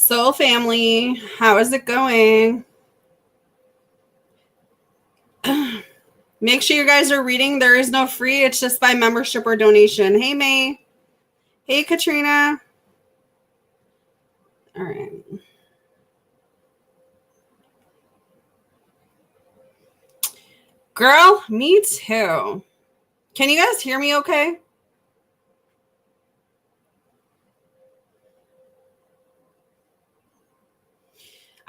Soul family, how is it going? Make sure you guys are reading. There is no free. It's just by membership or donation. Hey, May. Hey, Katrina. All right. Girl, me too. Can you guys hear me okay?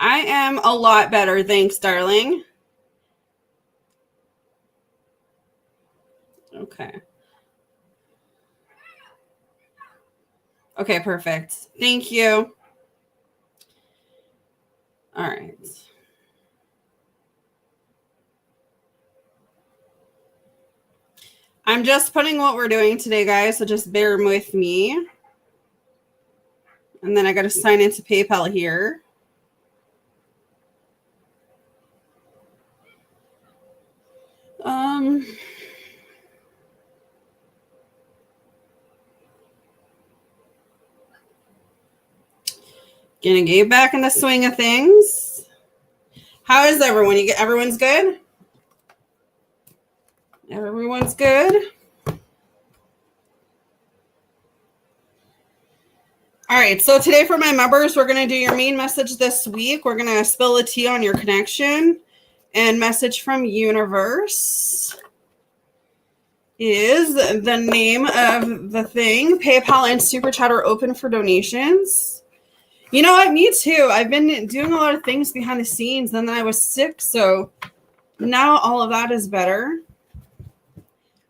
I am a lot better. Thanks, darling. Okay. Okay, perfect. Thank you. All right. I'm just putting what we're doing today, guys, so just bear with me. And then I got to sign into PayPal here. Gonna get back in the swing of things. How is everyone? Everyone's good? Everyone's good? All right, so today for my members, we're going to do your main message this week. We're going to spill the tea on your connection. And message from universe is the name of the thing. PayPal and Super Chat are open for donations. You know what? Me too. I've been doing a lot of things behind the scenes, and then I was sick, so now all of that is better.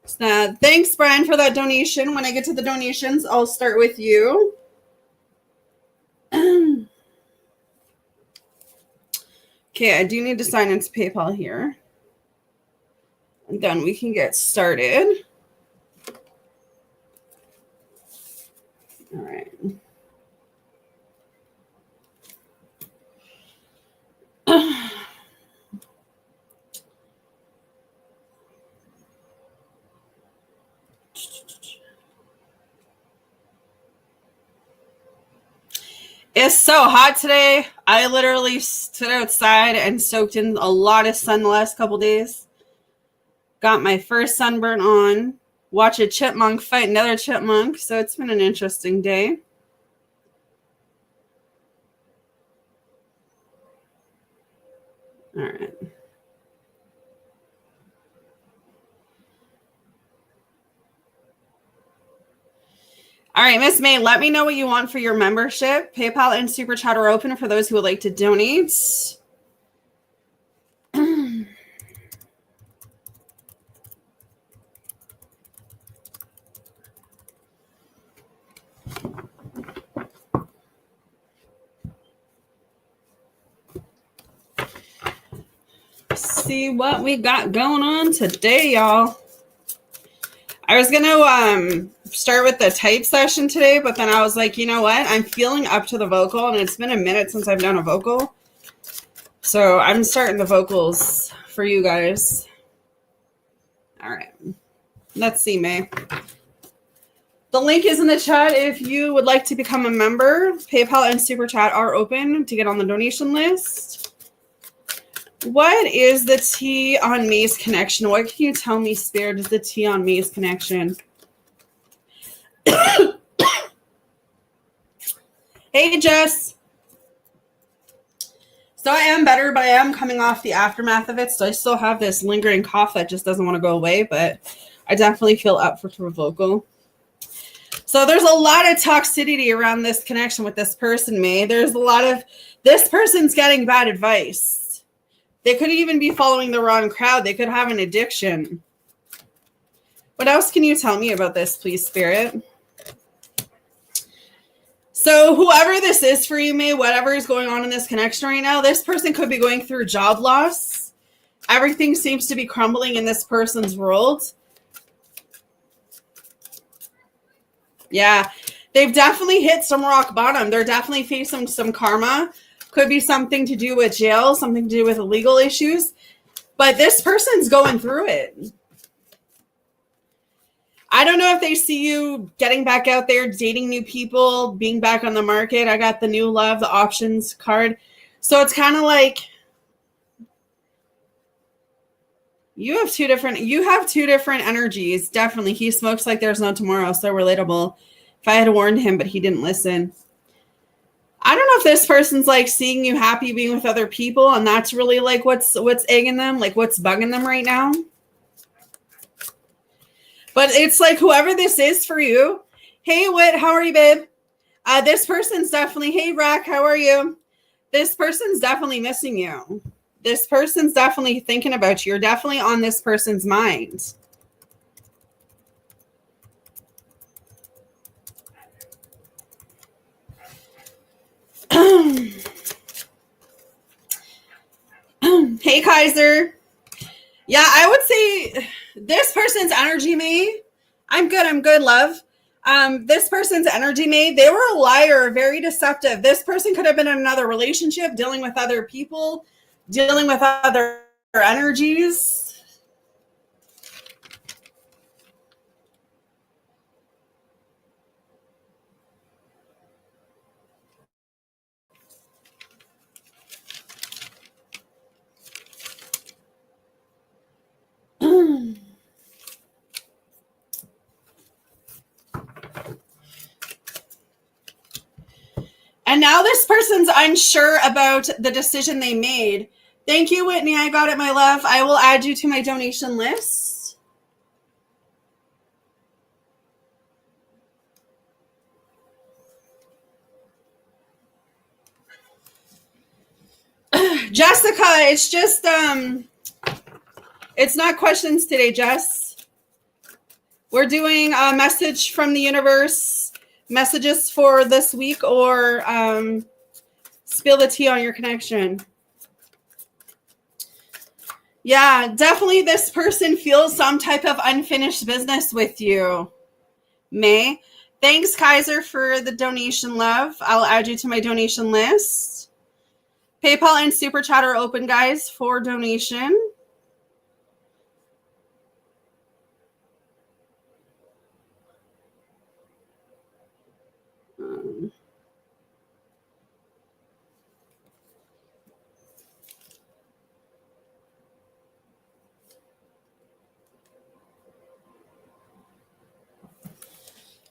So, thanks, Brian, for that donation. When I get to the donations, I'll start with you. Okay, I do need to sign into PayPal here. And then we can get started. All right. It's so hot today. I literally stood outside and soaked in a lot of sun the last couple days. Got my first sunburn on. Watch a chipmunk fight another chipmunk. So it's been an interesting day. All right. All right, Miss May, let me know what you want for your membership. PayPal and Super Chat are open for those who would like to donate. See what we got going on today, y'all. I was going to start with the type session today, but then I was like, you know what? I'm feeling up to the vocal, and it's been a minute since I've done a vocal. So I'm starting the vocals for you guys. All right. Let's see, May. The link is in the chat if you would like to become a member. PayPal and Super Chat are open to get on the donation list. What is the tea on May's connection? What can you tell me, Spirit, is the tea on May's connection? Hey, Jess. So I am better, but I am coming off the aftermath of it. So I still have this lingering cough that just doesn't want to go away, but I definitely feel up for vocal. So there's a lot of toxicity around this connection with this person, May. There's a lot of, this person's getting bad advice. They could even be following the wrong crowd. They could have an addiction. What else can you tell me about this, please, Spirit? So whoever this is for you, May, whatever is going on in this connection right now, this person could be going through job loss. Everything seems to be crumbling in this person's world. Yeah, they've definitely hit some rock bottom. They're definitely facing some karma. Could be something to do with jail, something to do with legal issues. But this person's going through it. I don't know if they see you getting back out there, dating new people, being back on the market. I got the new love, the options card. So it's kind of like you have two different energies. Definitely. He smokes like there's no tomorrow. So relatable. If I had warned him, but he didn't listen. I don't know if this person's like seeing you happy being with other people, and that's really like what's egging them, like what's bugging them right now. But it's like whoever this is for you. Hey, Whit, how are you, babe? This person's definitely, hey, Rack, how are you? This person's definitely missing you. This person's definitely thinking about you. You're definitely on this person's mind. Hey, Kaiser. Yeah, I would say this person's energy made. I'm good, love. This person's energy made. They were a liar, very deceptive. This person could have been in another relationship, dealing with other people, dealing with other energies. And now this person's unsure about the decision they made. Thank you, Whitney. I got it, my love. I will add you to my donation list. Jessica, it's just, it's not questions today, Jess. We're doing a message from the universe, messages for this week, or spill the tea on your connection. Yeah, definitely this person feels some type of unfinished business with you. May. Thanks, Kaiser, for the donation, love. I'll add you to my donation list. PayPal and Super Chat are open, guys, for donation.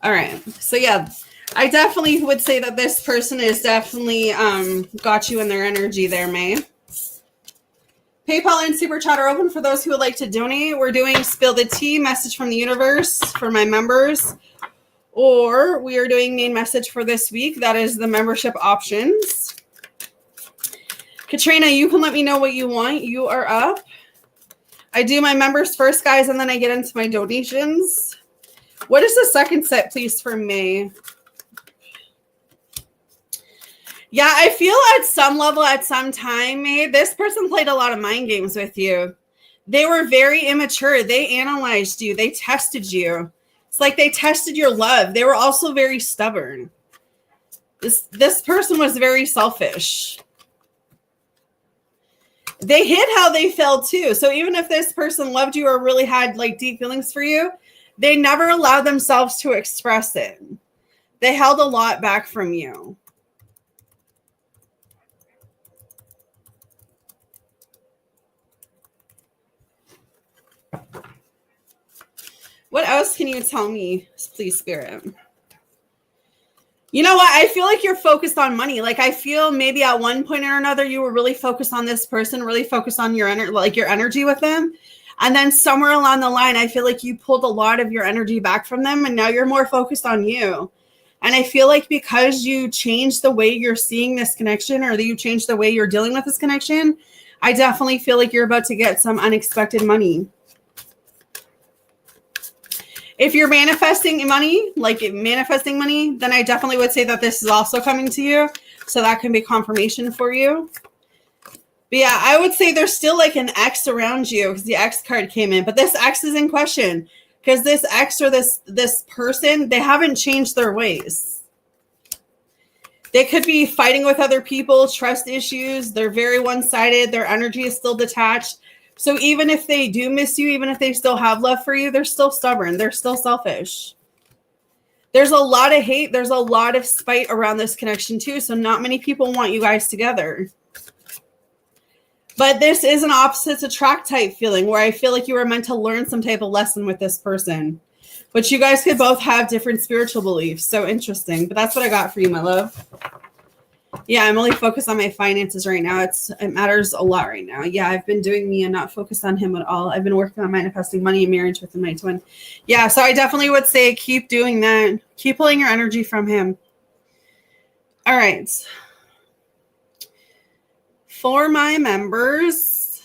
All right. So, yeah, I definitely would say that this person is definitely got you in their energy there, May. PayPal and Super Chat are open for those who would like to donate. We're doing Spill the Tea, message from the universe for my members. Or we are doing main message for this week. That is the membership options. Katrina, you can let me know what you want. You are up. I do my members first, guys, and then I get into my donations. What is the second set, please, for May? Yeah, I feel at some level, at some time, May, this person played a lot of mind games with you. They were very immature. They analyzed you. They tested you. It's like they tested your love. They were also very stubborn. This person was very selfish. They hid how they felt too. So even if this person loved you or really had like deep feelings for you, they never allowed themselves to express it. They held a lot back from you. What else can you tell me, please, Spirit? You know what? I feel like you're focused on money. Like I feel maybe at one point or another, you were really focused on this person, really focused on your energy with them. And then somewhere along the line, I feel like you pulled a lot of your energy back from them. And now you're more focused on you. And I feel like because you changed the way you're seeing this connection, or that you changed the way you're dealing with this connection, I definitely feel like you're about to get some unexpected money. If you're manifesting money, then I definitely would say that this is also coming to you. So that can be confirmation for you. But yeah, I would say there's still like an X around you because the X card came in. But this X is in question because this X or this person, they haven't changed their ways. They could be fighting with other people, trust issues. They're very one-sided. Their energy is still detached. So even if they do miss you, even if they still have love for you, they're still stubborn. They're still selfish. There's a lot of hate. There's a lot of spite around this connection too. So not many people want you guys together. But this is an opposites attract type feeling where I feel like you were meant to learn some type of lesson with this person. But you guys could both have different spiritual beliefs. So interesting. But that's what I got for you, my love. Yeah, I'm only focused on my finances right now. It matters a lot right now. Yeah, I've been doing me and not focused on him at all. I've been working on manifesting money and marriage with my twin. Yeah, so I definitely would say keep doing that. Keep pulling your energy from him. All right. For my members,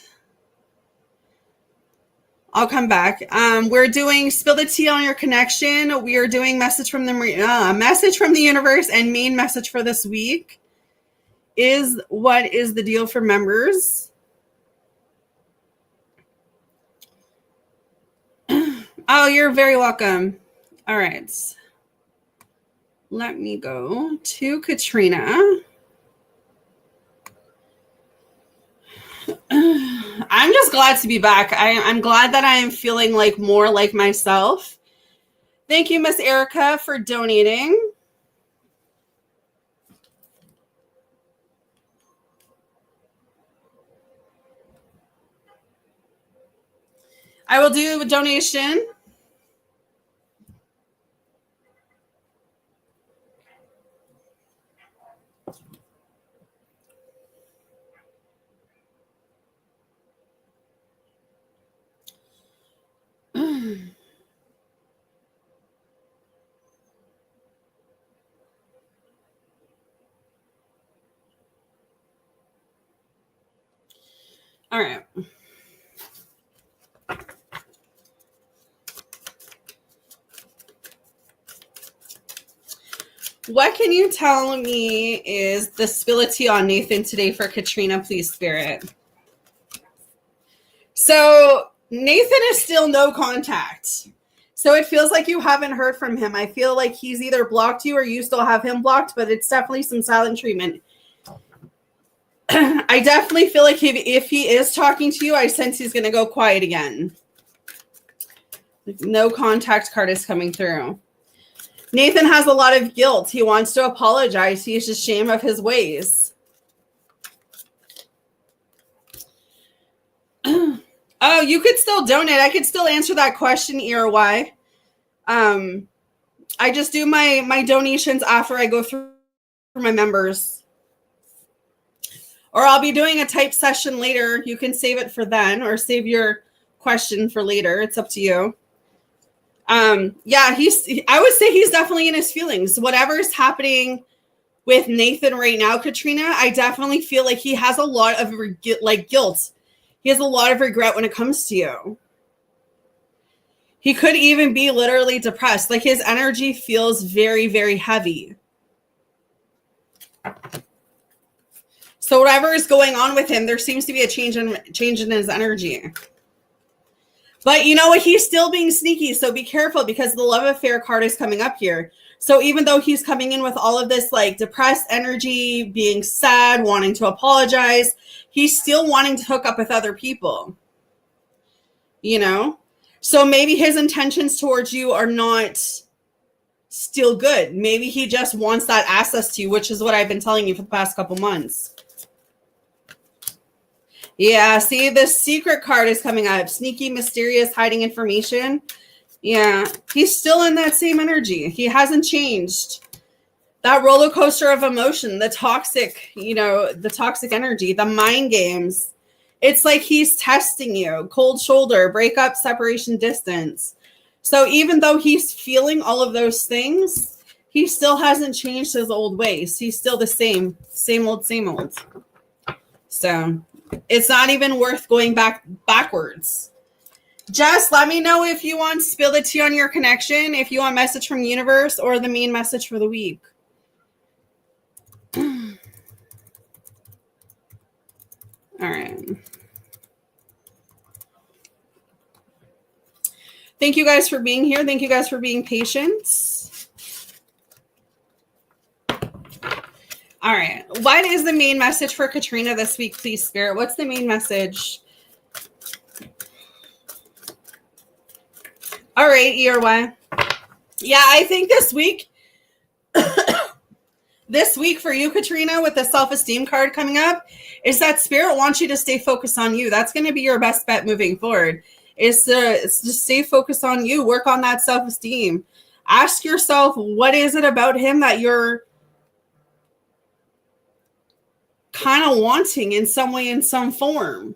I'll come back. We're doing spill the tea on your connection. We are doing message from the universe, and main message for this week is what is the deal for members. Oh, you're very welcome. All right. Let me go to Katrina. I'm just glad to be back. I'm glad that I am feeling like more like myself. Thank you, Miss Erica, for donating. I will do a donation. All right. What can you tell me is the spility on Nathan today for Katrina, please, Spirit? So Nathan is still no contact. So it feels like you haven't heard from him. I feel like he's either blocked you or you still have him blocked, but it's definitely some silent treatment. I definitely feel like if he is talking to you, I sense he's going to go quiet again. No contact card is coming through. Nathan has a lot of guilt. He wants to apologize. He's ashamed of his ways. Oh, you could still donate. I could still answer that question, ERY. I just do my donations after I go through my members. Or I'll be doing a type session later. You can save it for then or save your question for later. It's up to you. Yeah, I would say he's definitely in his feelings. Whatever's happening with Nathan right now, Katrina, I definitely feel like he has a lot of guilt. He has a lot of regret when it comes to you. He could even be literally depressed. Like his energy feels very, very heavy. So whatever is going on with him, there seems to be a change in his energy. But you know what? He's still being sneaky. So be careful because the love affair card is coming up here. So even though he's coming in with all of this like depressed energy, being sad, wanting to apologize, he's still wanting to hook up with other people. You know? So maybe his intentions towards you are not still good. Maybe he just wants that access to you, which is what I've been telling you for the past couple months. Yeah, see, the secret card is coming up. Sneaky, mysterious, hiding information. Yeah, he's still in that same energy. He hasn't changed. That roller coaster of emotion, the toxic, the toxic energy, the mind games. It's like he's testing you. Cold shoulder, breakup, separation, distance. So even though he's feeling all of those things, he still hasn't changed his old ways. He's still the same old, same old. So it's not even worth going backwards. Just let me know if you want spill the tea on your connection, if you want message from the universe or the main message for the week. All right. Thank you guys for being here. Thank you guys for being patient. All right. What is the main message for Katrina this week, please, Spirit? What's the main message? All right, ERY. Yeah, I think this week for you, Katrina, with the self-esteem card coming up, is that Spirit wants you to stay focused on you. That's going to be your best bet moving forward, is to stay focused on you, work on that self-esteem. Ask yourself, what is it about him that you're kind of wanting in some way, in some form?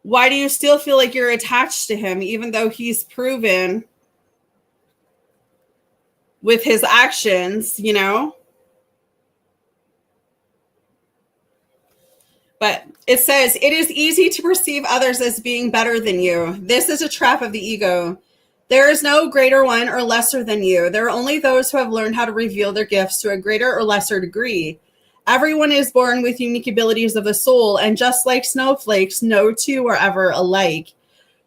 Why do you still feel like you're attached to him, even though he's proven with his actions, you know? But it says, it is easy to perceive others as being better than you. This is a trap of the ego. There is no greater one or lesser than you. There are only those who have learned how to reveal their gifts to a greater or lesser degree. Everyone is born with unique abilities of the soul, and just like snowflakes, no two are ever alike.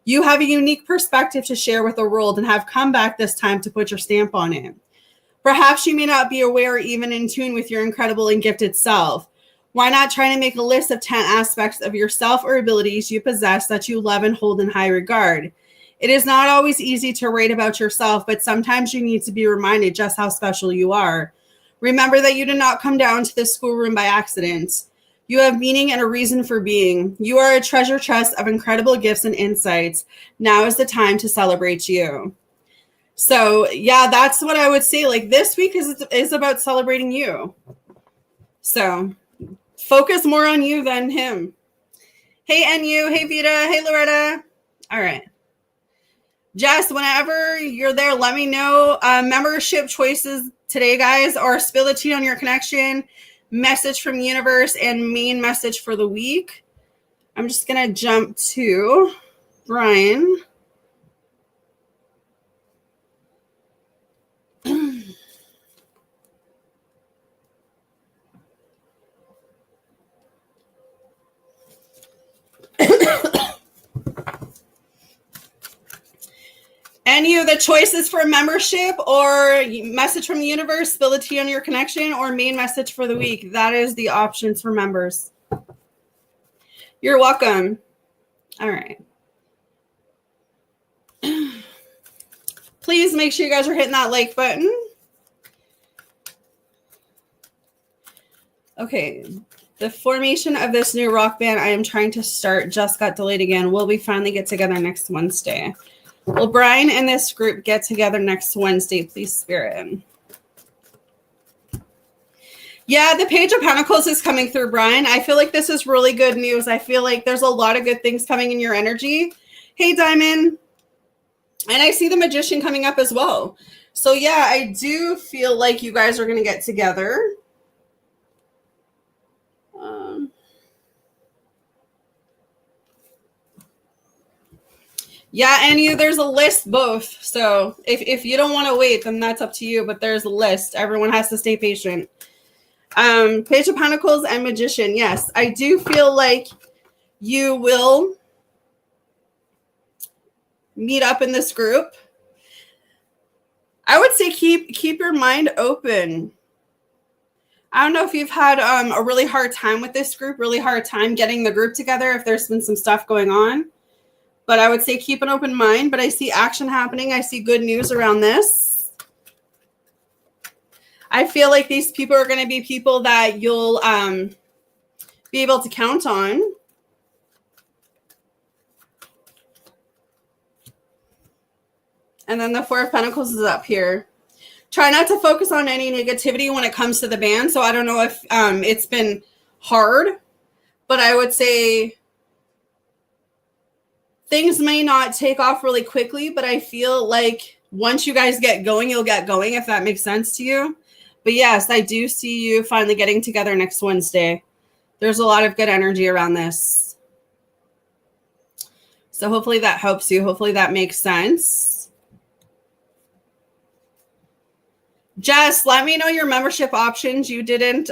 You have a unique perspective to share with the world and have come back this time to put your stamp on it. Perhaps you may not be aware or even in tune with your incredible and gifted self. Why not try to make a list of 10 aspects of yourself or abilities you possess that you love and hold in high regard? It is not always easy to write about yourself, but sometimes you need to be reminded just how special you are. Remember that you did not come down to this schoolroom by accident. You have meaning and a reason for being. You are a treasure chest of incredible gifts and insights. Now is the time to celebrate you. So, yeah, that's what I would say. Like, this week is about celebrating you. So, focus more on you than him. Hey, NU. Hey, Vita. Hey, Loretta. All right. Jess, whenever you're there, let me know. Membership choices today, guys, or spill the tea on your connection, message from universe, and main message for the week. I'm just going to jump to Brian. Any of the choices for membership or message from the universe, spill the tea on your connection, or main message for the week. That is the options for members. You're welcome. All right. Please make sure you guys are hitting that like button. Okay. The formation of this new rock band I am trying to start just got delayed again. Will we finally get together next Wednesday? Will Brian and this group get together next Wednesday, please, Spirit? Yeah, the Page of Pentacles is coming through, Brian. I feel like this is really good news. I feel like there's a lot of good things coming in your energy. Hey, Diamond. And I see the Magician coming up as well. So, yeah, I do feel like you guys are going to get together. Yeah, and there's a list both. So if you don't want to wait, then that's up to you. But there's a list. Everyone has to stay patient. Page of Pentacles and Magician. Yes, I do feel like you will meet up in this group. I would say keep your mind open. I don't know if you've had a really hard time with this group, really hard time getting the group together, if there's been some stuff going on. But I would say keep an open mind. But I see action happening. I see good news around this. I feel like these people are going to be people that you'll be able to count on. And then the Four of Pentacles is up here. Try not to focus on any negativity when it comes to the band. So I don't know if it's been hard, but I would say things may not take off really quickly, but I feel like once you guys get going, you'll get going, if that makes sense to you. But yes, I do see you finally getting together next Wednesday. There's a lot of good energy around this. So hopefully that helps you. Hopefully that makes sense. Jess, let me know your membership options. You didn't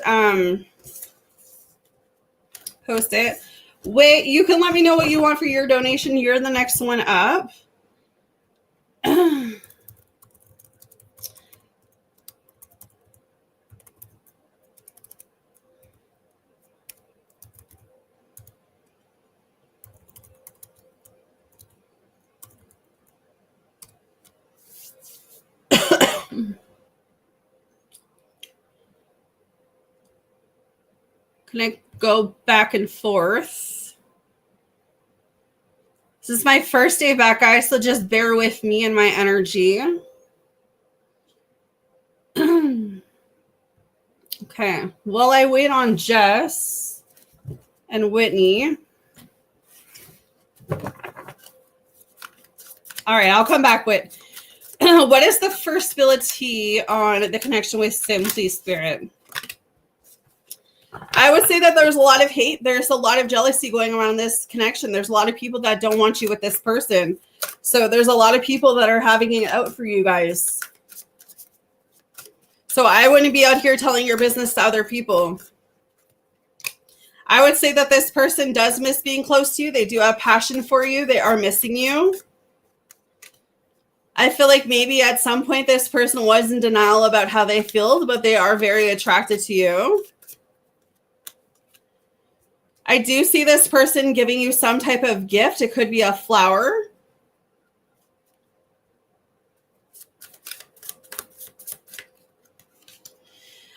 post it. Wait, you can let me know what you want for your donation. You're the next one up. Can I go back and forth? This is my first day back, guys, so just bear with me and my energy. Okay, while I wait on Jess and Whitney. All right, I'll come back with what is the first ability on the connection with Simply Spirit? I would say that there's a lot of hate. There's a lot of jealousy going around this connection. There's a lot of people that don't want you with this person. So there's a lot of people that are having it out for you guys. So I wouldn't be out here telling your business to other people. I would say that this person does miss being close to you. They do have passion for you. They are missing you. I feel like maybe at some point this person was in denial about how they feel, but they are very attracted to you. I do see this person giving you some type of gift. It could be a flower.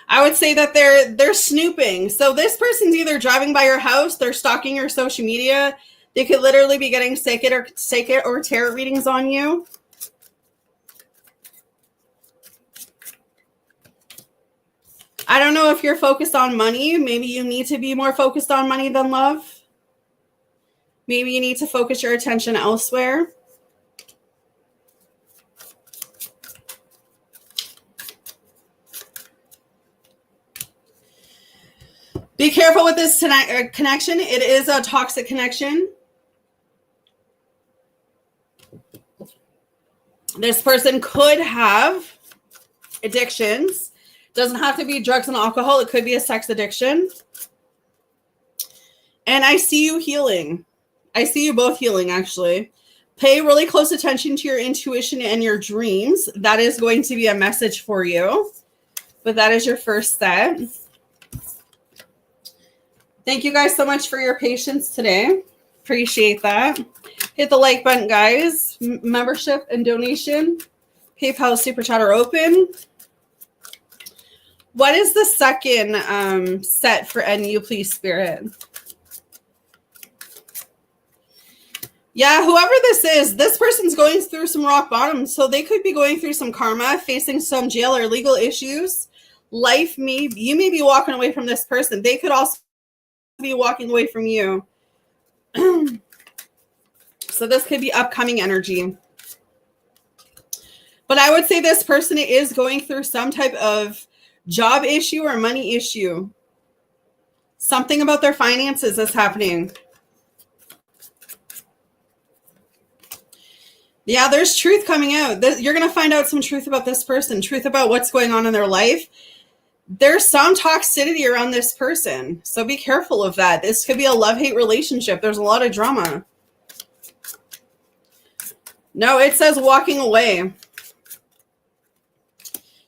I would say that they're snooping. So this person's either driving by your house, they're stalking your social media. They could literally be getting sacred or tarot readings on you. I don't know if you're focused on money. Maybe you need to be more focused on money than love. Maybe you need to focus your attention elsewhere. Be careful with this connection. It is a toxic connection. This person could have addictions. Doesn't have to be drugs and alcohol. It could be a sex addiction. And I see you healing. I see you both healing, actually. Pay really close attention to your intuition and your dreams. That is going to be a message for you. But that is your first set. Thank you guys so much for your patience today. Appreciate that. Hit the like button, guys. Membership and donation. PayPal, Super Chat are open. What is the second set for NU, please, Spirit? Yeah, whoever this is, this person's going through some rock bottom. So they could be going through some karma, facing some jail or legal issues. You may be walking away from this person. They could also be walking away from you. So this could be upcoming energy. But I would say this person is going through some type of job issue or money issue. Something about their finances is happening. Yeah, there's truth coming out. You're going to find out some truth about this person, truth about what's going on in their life. There's some toxicity around this person, so be careful of that. This could be a love-hate relationship. There's a lot of drama. No, it says walking away.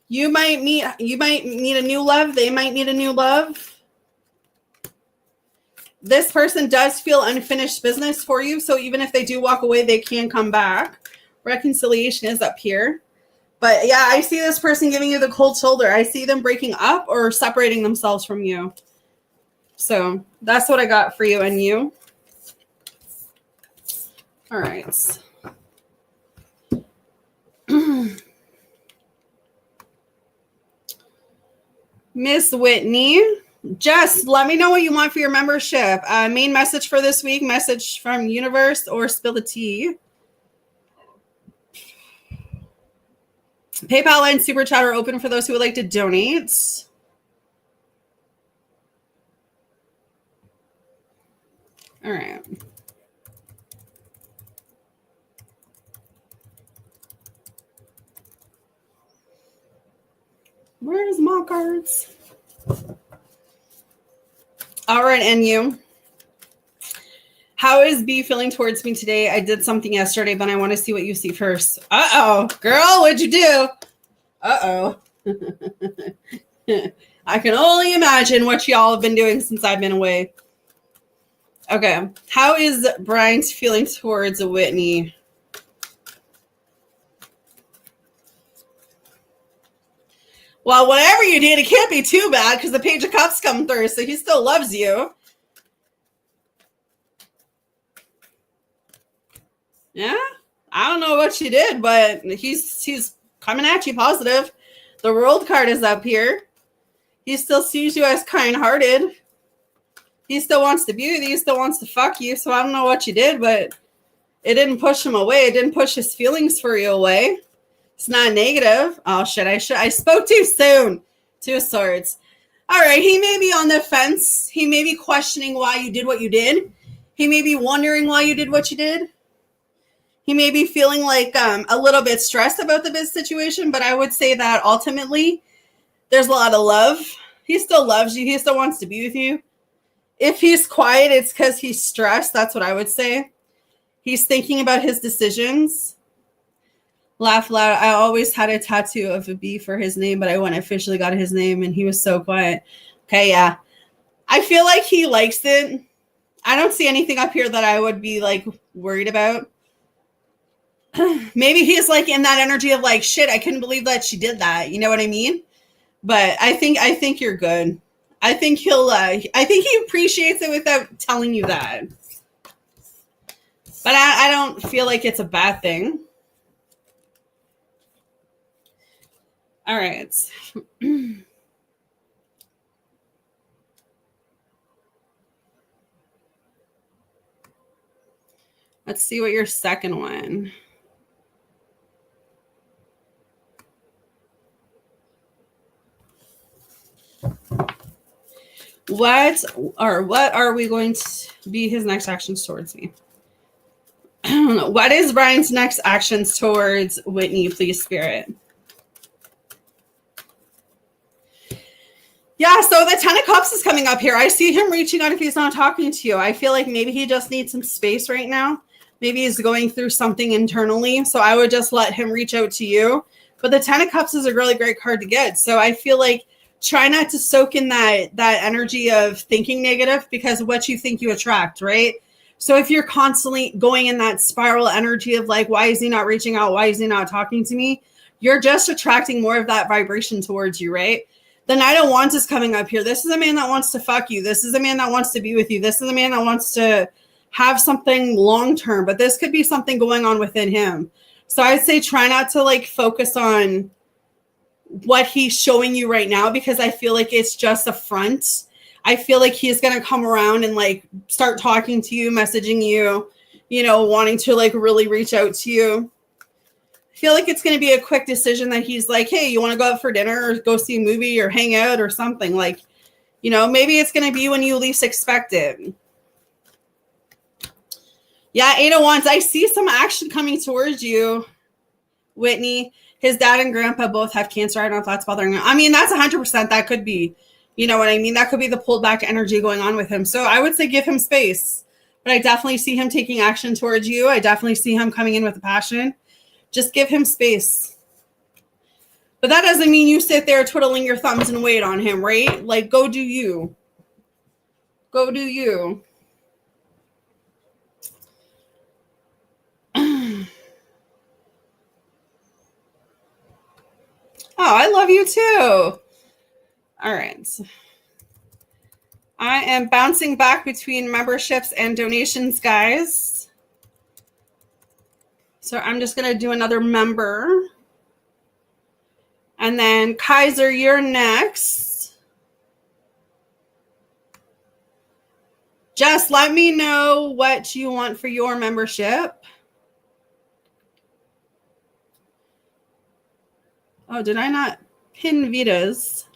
You might need a new love. They might need a new love. This person does feel unfinished business for you, so even if they do walk away, they can come back. Reconciliation is up here. But yeah, I see this person giving you the cold shoulder. I see them breaking up or separating themselves from you. So that's what I got for you and you. All right. Miss Whitney, just let me know what you want for your membership. Main message for this week, message from universe, or spill the tea. PayPal and Super Chat are open for those who would like to donate. All right. Where's my cards? All right, and you. How is B feeling towards me today? I did something yesterday, but I want to see what you see first. Uh-oh. Girl, what'd you do? Uh-oh. I can only imagine what y'all have been doing since I've been away. Okay. How is Brian's feeling towards Whitney? Well, whatever you did, it can't be too bad because the Page of Cups come through, so he still loves you. Yeah, I don't know what you did, but he's coming at you positive. The World card is up here. He still sees you as kind-hearted. He still wants to be with you. He still wants to fuck you. So I don't know what you did, but it didn't push him away. It didn't push his feelings for you away. It's not negative. Oh, shit. I spoke too soon. 2 of Swords. All right. He may be on the fence. He may be questioning why you did what you did. He may be wondering why you did what you did. He may be feeling like a little bit stressed about the biz situation, but I would say that ultimately there's a lot of love. He still loves you. He still wants to be with you. If he's quiet, it's because he's stressed. That's what I would say. He's thinking about his decisions. Laugh loud. I always had a tattoo of a bee for his name, but I went officially got his name, and he was so quiet. Okay, yeah. I feel like he likes it. I don't see anything up here that I would be, like, worried about. Maybe he's, like, in that energy of, like, shit, I couldn't believe that she did that. You know what I mean? But I think you're good. I think he appreciates it without telling you that. But I don't feel like it's a bad thing. All right. Let's see what your second one. What are we going to be his next actions towards me? What is Brian's next actions towards Whitney, please, Spirit? Yeah, so the 10 of Cups is coming up here. I see him reaching out if he's not talking to you. I feel like maybe he just needs some space right now. Maybe he's going through something internally. So I would just let him reach out to you. But the 10 of Cups is a really great card to get. So I feel like try not to soak in that energy of thinking negative, because what you think you attract, right? So if you're constantly going in that spiral energy of like, why is he not reaching out? Why is he not talking to me? You're just attracting more of that vibration towards you, right? The Knight of Wands is coming up here. This is a man that wants to fuck you. This is a man that wants to be with you. This is a man that wants to have something long-term, but this could be something going on within him. So I'd say try not to like focus on what he's showing you right now, because I feel like it's just a front. I feel like he's going to come around and like start talking to you, messaging you, you know, wanting to like really reach out to you. I feel like it's going to be a quick decision that he's like, hey, you want to go out for dinner or go see a movie or hang out or something? Like, you know, maybe it's going to be when you least expect it. Yeah, 8 of Wands. I see some action coming towards you, Whitney. His dad and grandpa both have cancer. I don't know if that's bothering him. I mean, that's 100%. That could be, you know what I mean? That could be the pulled back energy going on with him. So I would say give him space. But I definitely see him taking action towards you. I definitely see him coming in with a passion. Just give him space. But that doesn't mean you sit there twiddling your thumbs and wait on him, right? Like, go do you. Go do you. Oh, I love you too. All right. I am bouncing back between memberships and donations, guys. So I'm just going to do another member. And then Kaiser, you're next. Just let me know what you want for your membership. Oh, did I not pin Vita's?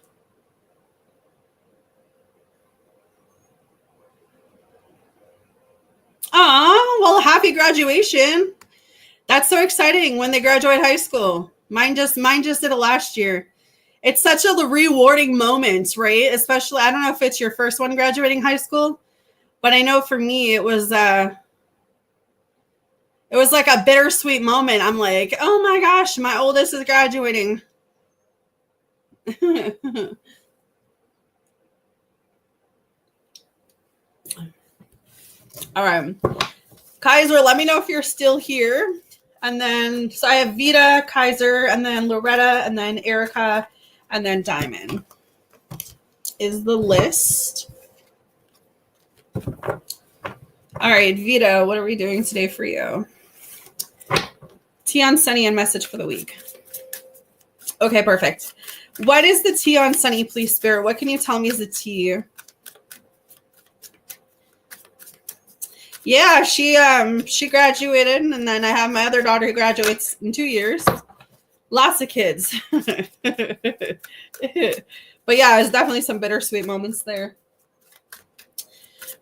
Oh, well, happy graduation. That's so exciting when they graduate high school. Mine just did it last year. It's such a rewarding moment, right? Especially, I don't know if it's your first one graduating high school, but I know for me it was like a bittersweet moment. I'm like, oh my gosh, my oldest is graduating. All right. Kaiser, let me know if you're still here. And then, so I have Vita, Kaiser, and then Loretta, and then Erica, and then diamond is the list. All right, Vita, what are we doing today for you? Tea on Sunny and message for the week. Okay, perfect. What is the tea on Sunny, please, Spirit? What can you tell me is the tea? Yeah, she graduated, and then I have my other daughter who graduates in 2 years. Lots of kids. But yeah, there's definitely some bittersweet moments there.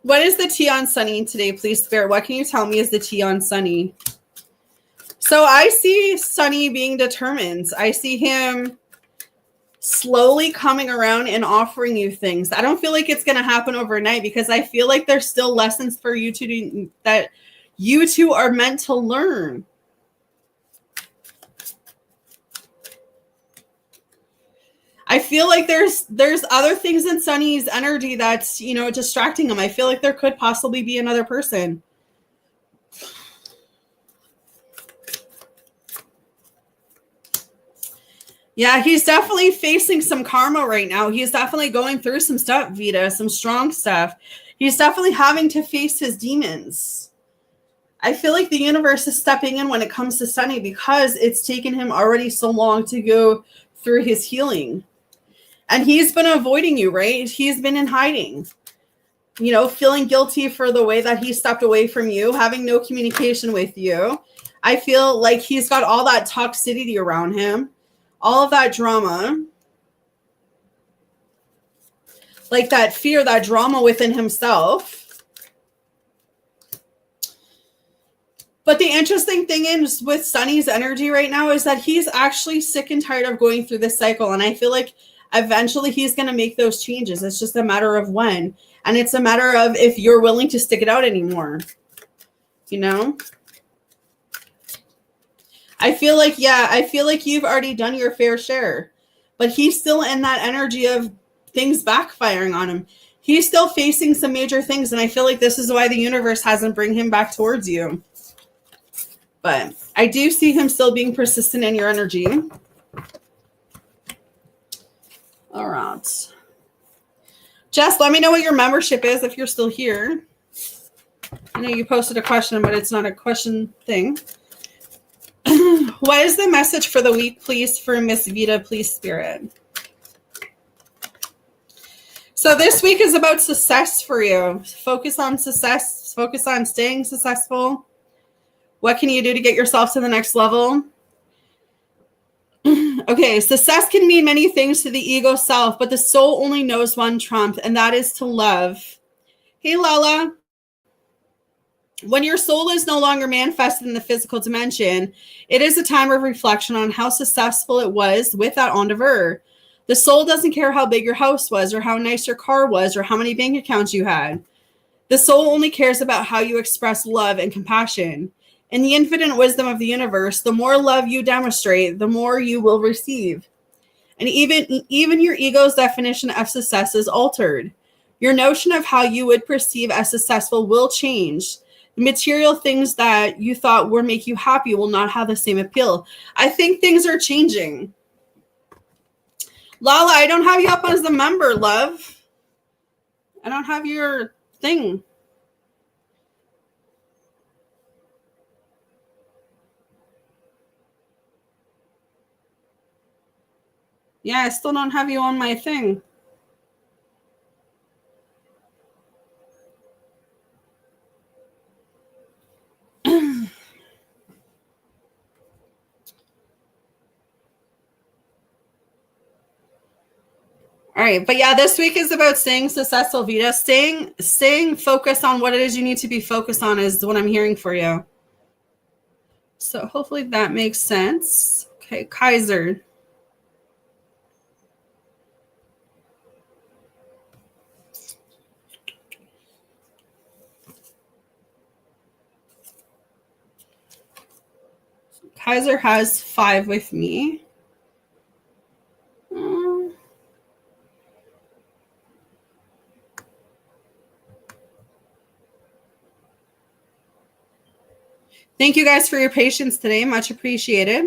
What is the tea on Sunny today, please, Spirit? What can you tell me is the tea on Sunny? So I see Sunny being determined. I see him slowly coming around and offering you things. I don't feel like it's going to happen overnight because I feel like there's still lessons for you to do that you two are meant to learn. I feel like there's other things in Sunny's energy that's, distracting him. I feel like there could possibly be another person. Yeah, he's definitely facing some karma right now. He's definitely going through some stuff, Vita, some strong stuff. He's definitely having to face his demons. I feel like the universe is stepping in when it comes to Sunny because it's taken him already so long to go through his healing. And he's been avoiding you, right? He's been in hiding, feeling guilty for the way that he stepped away from you, having no communication with you. I feel like he's got all that toxicity around him, all of that drama, like that fear, that drama within himself. But the interesting thing is with Sunny's energy right now is that he's actually sick and tired of going through this cycle. And I feel like eventually he's going to make those changes. It's just a matter of when. And it's a matter of if you're willing to stick it out anymore. I feel like you've already done your fair share. But he's still in that energy of things backfiring on him. He's still facing some major things. And I feel like this is why the universe hasn't bring him back towards you. But I do see him still being persistent in your energy. All right. Jess, let me know what your membership is if you're still here. I know you posted a question, but it's not a question thing. What is the message for the week, please, for Miss Vita, please, Spirit? So this week is about success for you. Focus on success. Focus on staying successful. What can you do to get yourself to the next level? Okay, success can mean many things to the ego self, but the soul only knows one trump, and that is to love. Hey, Lala. When your soul is no longer manifested in the physical dimension, it is a time of reflection on how successful it was with that endeavor. The soul doesn't care how big your house was or how nice your car was or how many bank accounts you had. The soul only cares about how you express love and compassion. In the infinite wisdom of the universe, the more love you demonstrate, the more you will receive. And even your ego's definition of success is altered. Your notion of how you would perceive as successful will change. The material things that you thought would make you happy will not have the same appeal. I think things are changing. Lala, I don't have you up as a member, love. I don't have your thing. Yeah, I still don't have you on my thing. All right, but yeah, this week is about staying successful, Vita. Staying focused on what it is you need to be focused on is what I'm hearing for you. So hopefully that makes sense. Okay, Kaiser. Kaiser has 5 with me. Thank you guys for your patience today. Much appreciated.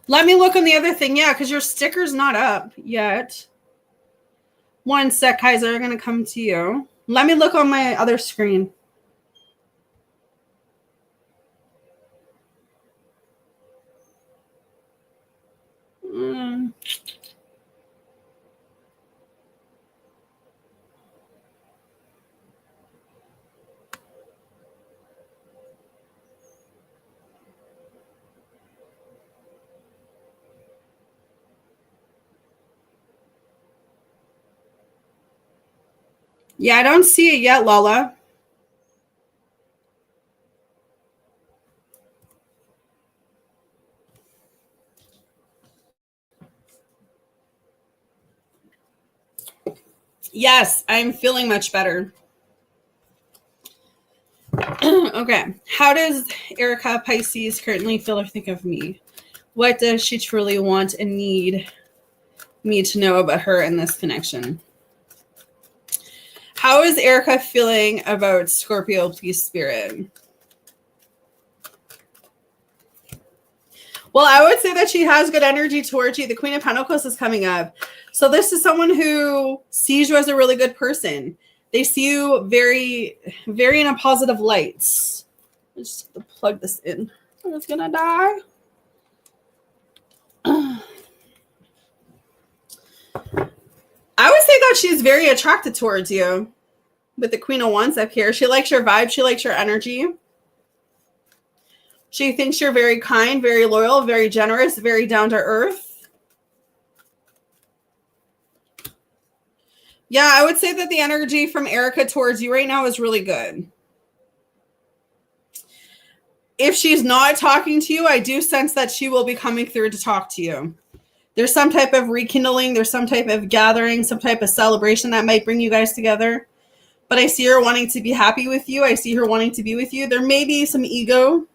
Let me look on the other thing. Yeah, because your sticker's not up yet. One sec, Kaiser. I'm going to come to you. Let me look on my other screen. Yeah, I don't see it yet, Lala. Yes, I'm feeling much better. Okay. How does Erica Pisces currently feel or think of me? What does she truly want and need me to know about her in this connection? How is Erica feeling about Scorpio, please, Spirit? Well, I would say that she has good energy towards you. The Queen of Pentacles is coming up. So this is someone who sees you as a really good person. They see you very, very in a positive light. Let's just plug this in. I'm just going to die. I would say that she's very attracted towards you with the Queen of Wands up here. She likes your vibe. She likes your energy. She thinks you're very kind, very loyal, very generous, very down to earth. Yeah, I would say that the energy from Erica towards you right now is really good. If she's not talking to you, I do sense that she will be coming through to talk to you. There's some type of rekindling. There's some type of gathering, some type of celebration that might bring you guys together. But I see her wanting to be happy with you. I see her wanting to be with you. There may be some ego.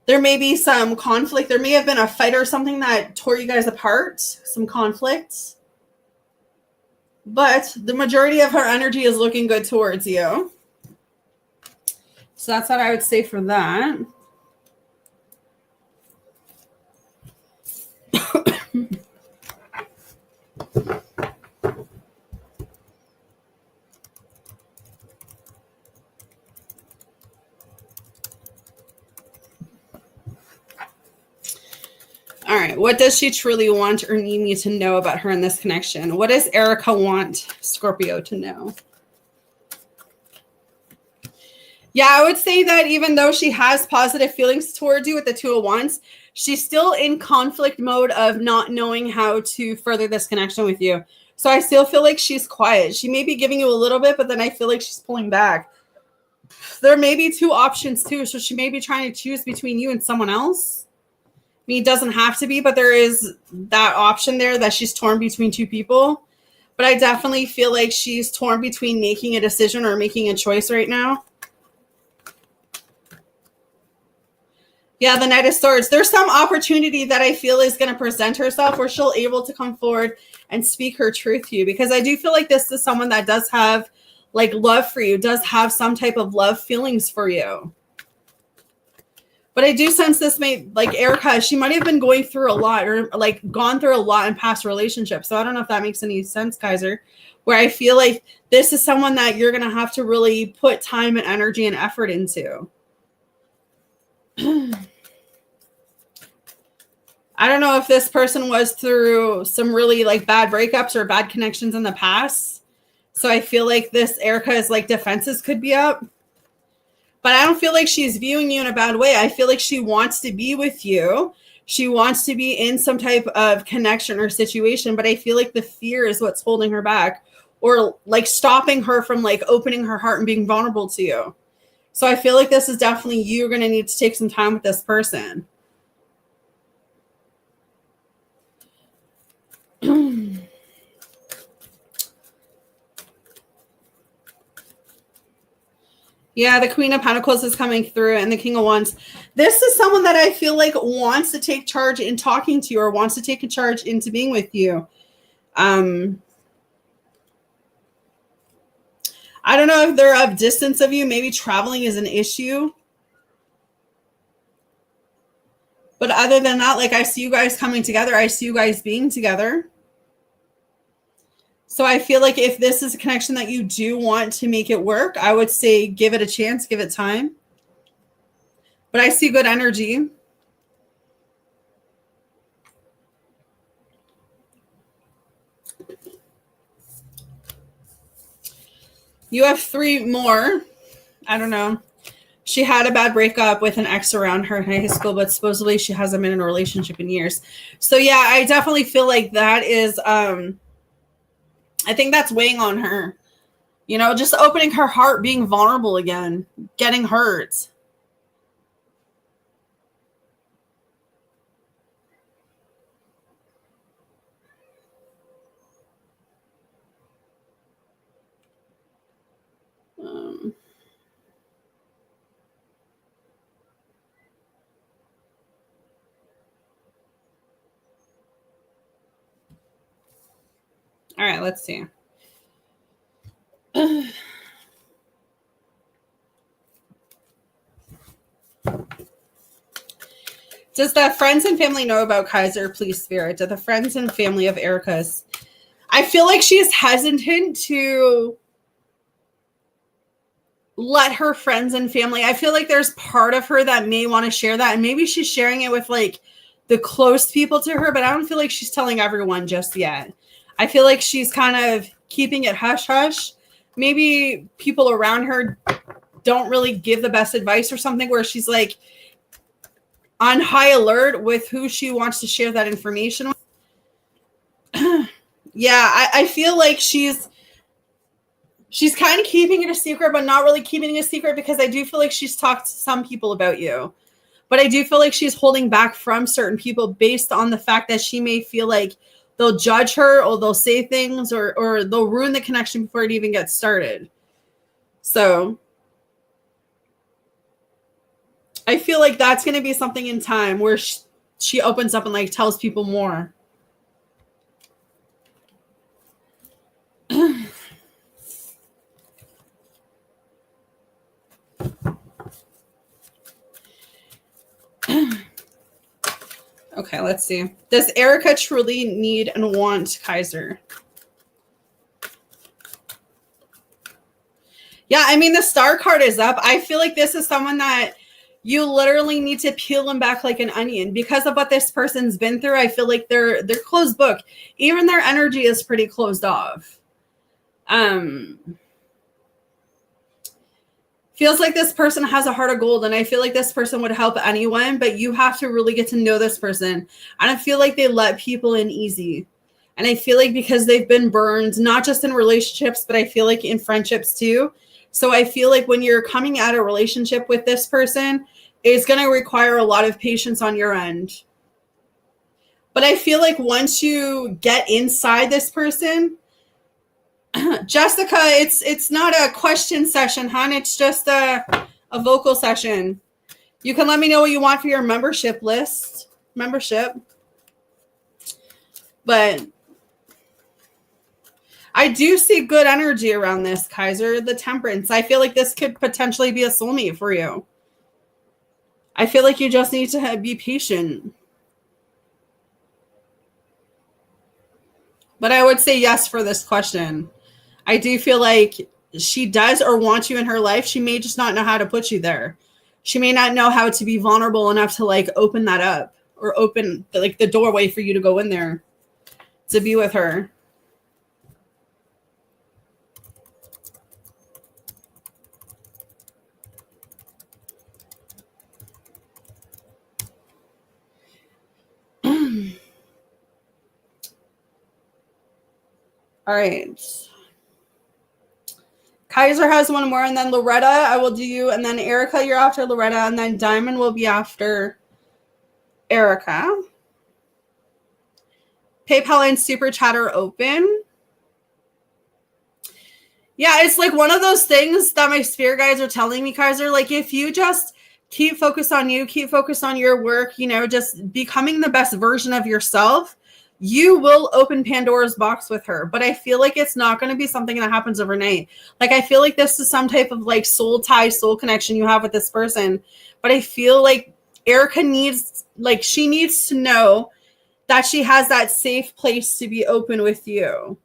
There may be some conflict. There may have been a fight or something that tore you guys apart. Some conflict. But the majority of her energy is looking good towards you. So that's what I would say for that. All right. What does she truly want or need me to know about her in this connection? What does Erica want Scorpio to know? Yeah, I would say that even though she has positive feelings towards you with the Two of Wands, she's still in conflict mode of not knowing how to further this connection with you. So I still feel like she's quiet. She may be giving you a little bit, but then I feel like she's pulling back. There may be two options too. So she may be trying to choose between you and someone else. I mean, it doesn't have to be, but there is that option there that she's torn between two people. But I definitely feel like she's torn between making a decision or making a choice right now. Yeah, the Knight of Swords. There's some opportunity that I feel is going to present herself where she'll able to come forward and speak her truth to you. Because I do feel like this is someone that does have like love for you, does have some type of love feelings for you. But I do sense this may, like Erica, she might have been going through a lot or like gone through a lot in past relationships. So I don't know if that makes any sense, Kaiser, where I feel like this is someone that you're going to have to really put time and energy and effort into. I don't know if this person was through some really like bad breakups or bad connections in the past. So I feel like this Erica is like defenses could be up. But I don't feel like she's viewing you in a bad way. I feel like she wants to be with you. She wants to be in some type of connection or situation. But I feel like the fear is what's holding her back or like stopping her from like opening her heart and being vulnerable to you. So I feel like this is definitely you're going to need to take some time with this person. Yeah, the Queen of Pentacles is coming through and the King of Wands. This is someone that I feel like wants to take charge in talking to you or wants to take a charge into being with you. I don't know if they're of distance of you. Maybe traveling is an issue. But other than that, like, I see you guys coming together. I see you guys being together. So I feel like if this is a connection that you do want to make it work, I would say give it a chance, give it time. But I see good energy. You have 3 more. I don't know. She had a bad breakup with an ex around her in high school, but supposedly she hasn't been in a relationship in years. So yeah, I definitely feel like that is, I think that's weighing on her. You know, just opening her heart, being vulnerable again, getting hurt. All right, let's see. Does the friends and family know about Kaiser, please, Spirit? Do the friends and family of Erica's? I feel like she's hesitant to let her friends and family. I feel like there's part of her that may want to share that. And maybe she's sharing it with like the close people to her, but I don't feel like she's telling everyone just yet. I feel like she's kind of keeping it hush hush. Maybe people around her don't really give the best advice or something, where she's like on high alert with who she wants to share that information with. Yeah, I feel like she's kind of keeping it a secret, but not really keeping it a secret, because I do feel like she's talked to some people about you. But I do feel like she's holding back from certain people based on the fact that she may feel like they'll judge her, or they'll say things, or they'll ruin the connection before it even gets started. So I feel like that's going to be something in time where she opens up and like tells people more. Okay, let's see. Does Erica truly need and want Kaiser? Yeah, I mean, the star card is up. I feel like this is someone that you literally need to peel them back like an onion because of what this person's been through. I feel like they're closed book. Even their energy is pretty closed off. Feels like this person has a heart of gold, and I feel like this person would help anyone, but you have to really get to know this person. And I feel like they let people in easy. And I feel like because they've been burned, not just in relationships, but I feel like in friendships too. So I feel like when you're coming at a relationship with this person, it's going to require a lot of patience on your end. But I feel like once you get inside this person, Jessica, it's not a question session, hon. It's just a vocal session. You can let me know what you want for your membership. But I do see good energy around this, Kaiser. The Temperance. I feel like this could potentially be a soulmate for you. I feel like you just need to be patient. But I would say yes for this question. I do feel like she does or wants you in her life. She may just not know how to put you there. She may not know how to be vulnerable enough to like open that up, or open like the doorway for you to go in there to be with her. All right. Kaiser has one more, and then Loretta, I will do you, and then Erica, you're after Loretta, and then Diamond will be after Erica. PayPal and Super Chat are open. Yeah, it's like one of those things that my spirit guides are telling me, Kaiser, like if you just keep focused on you, keep focused on your work, you know, just becoming the best version of yourself, you will open Pandora's box with her. But I feel like it's not going to be something that happens overnight. Like I feel like this is some type of like soul tie, soul connection you have with this person. But I feel like Erica needs, like, she needs to know that she has that safe place to be open with you.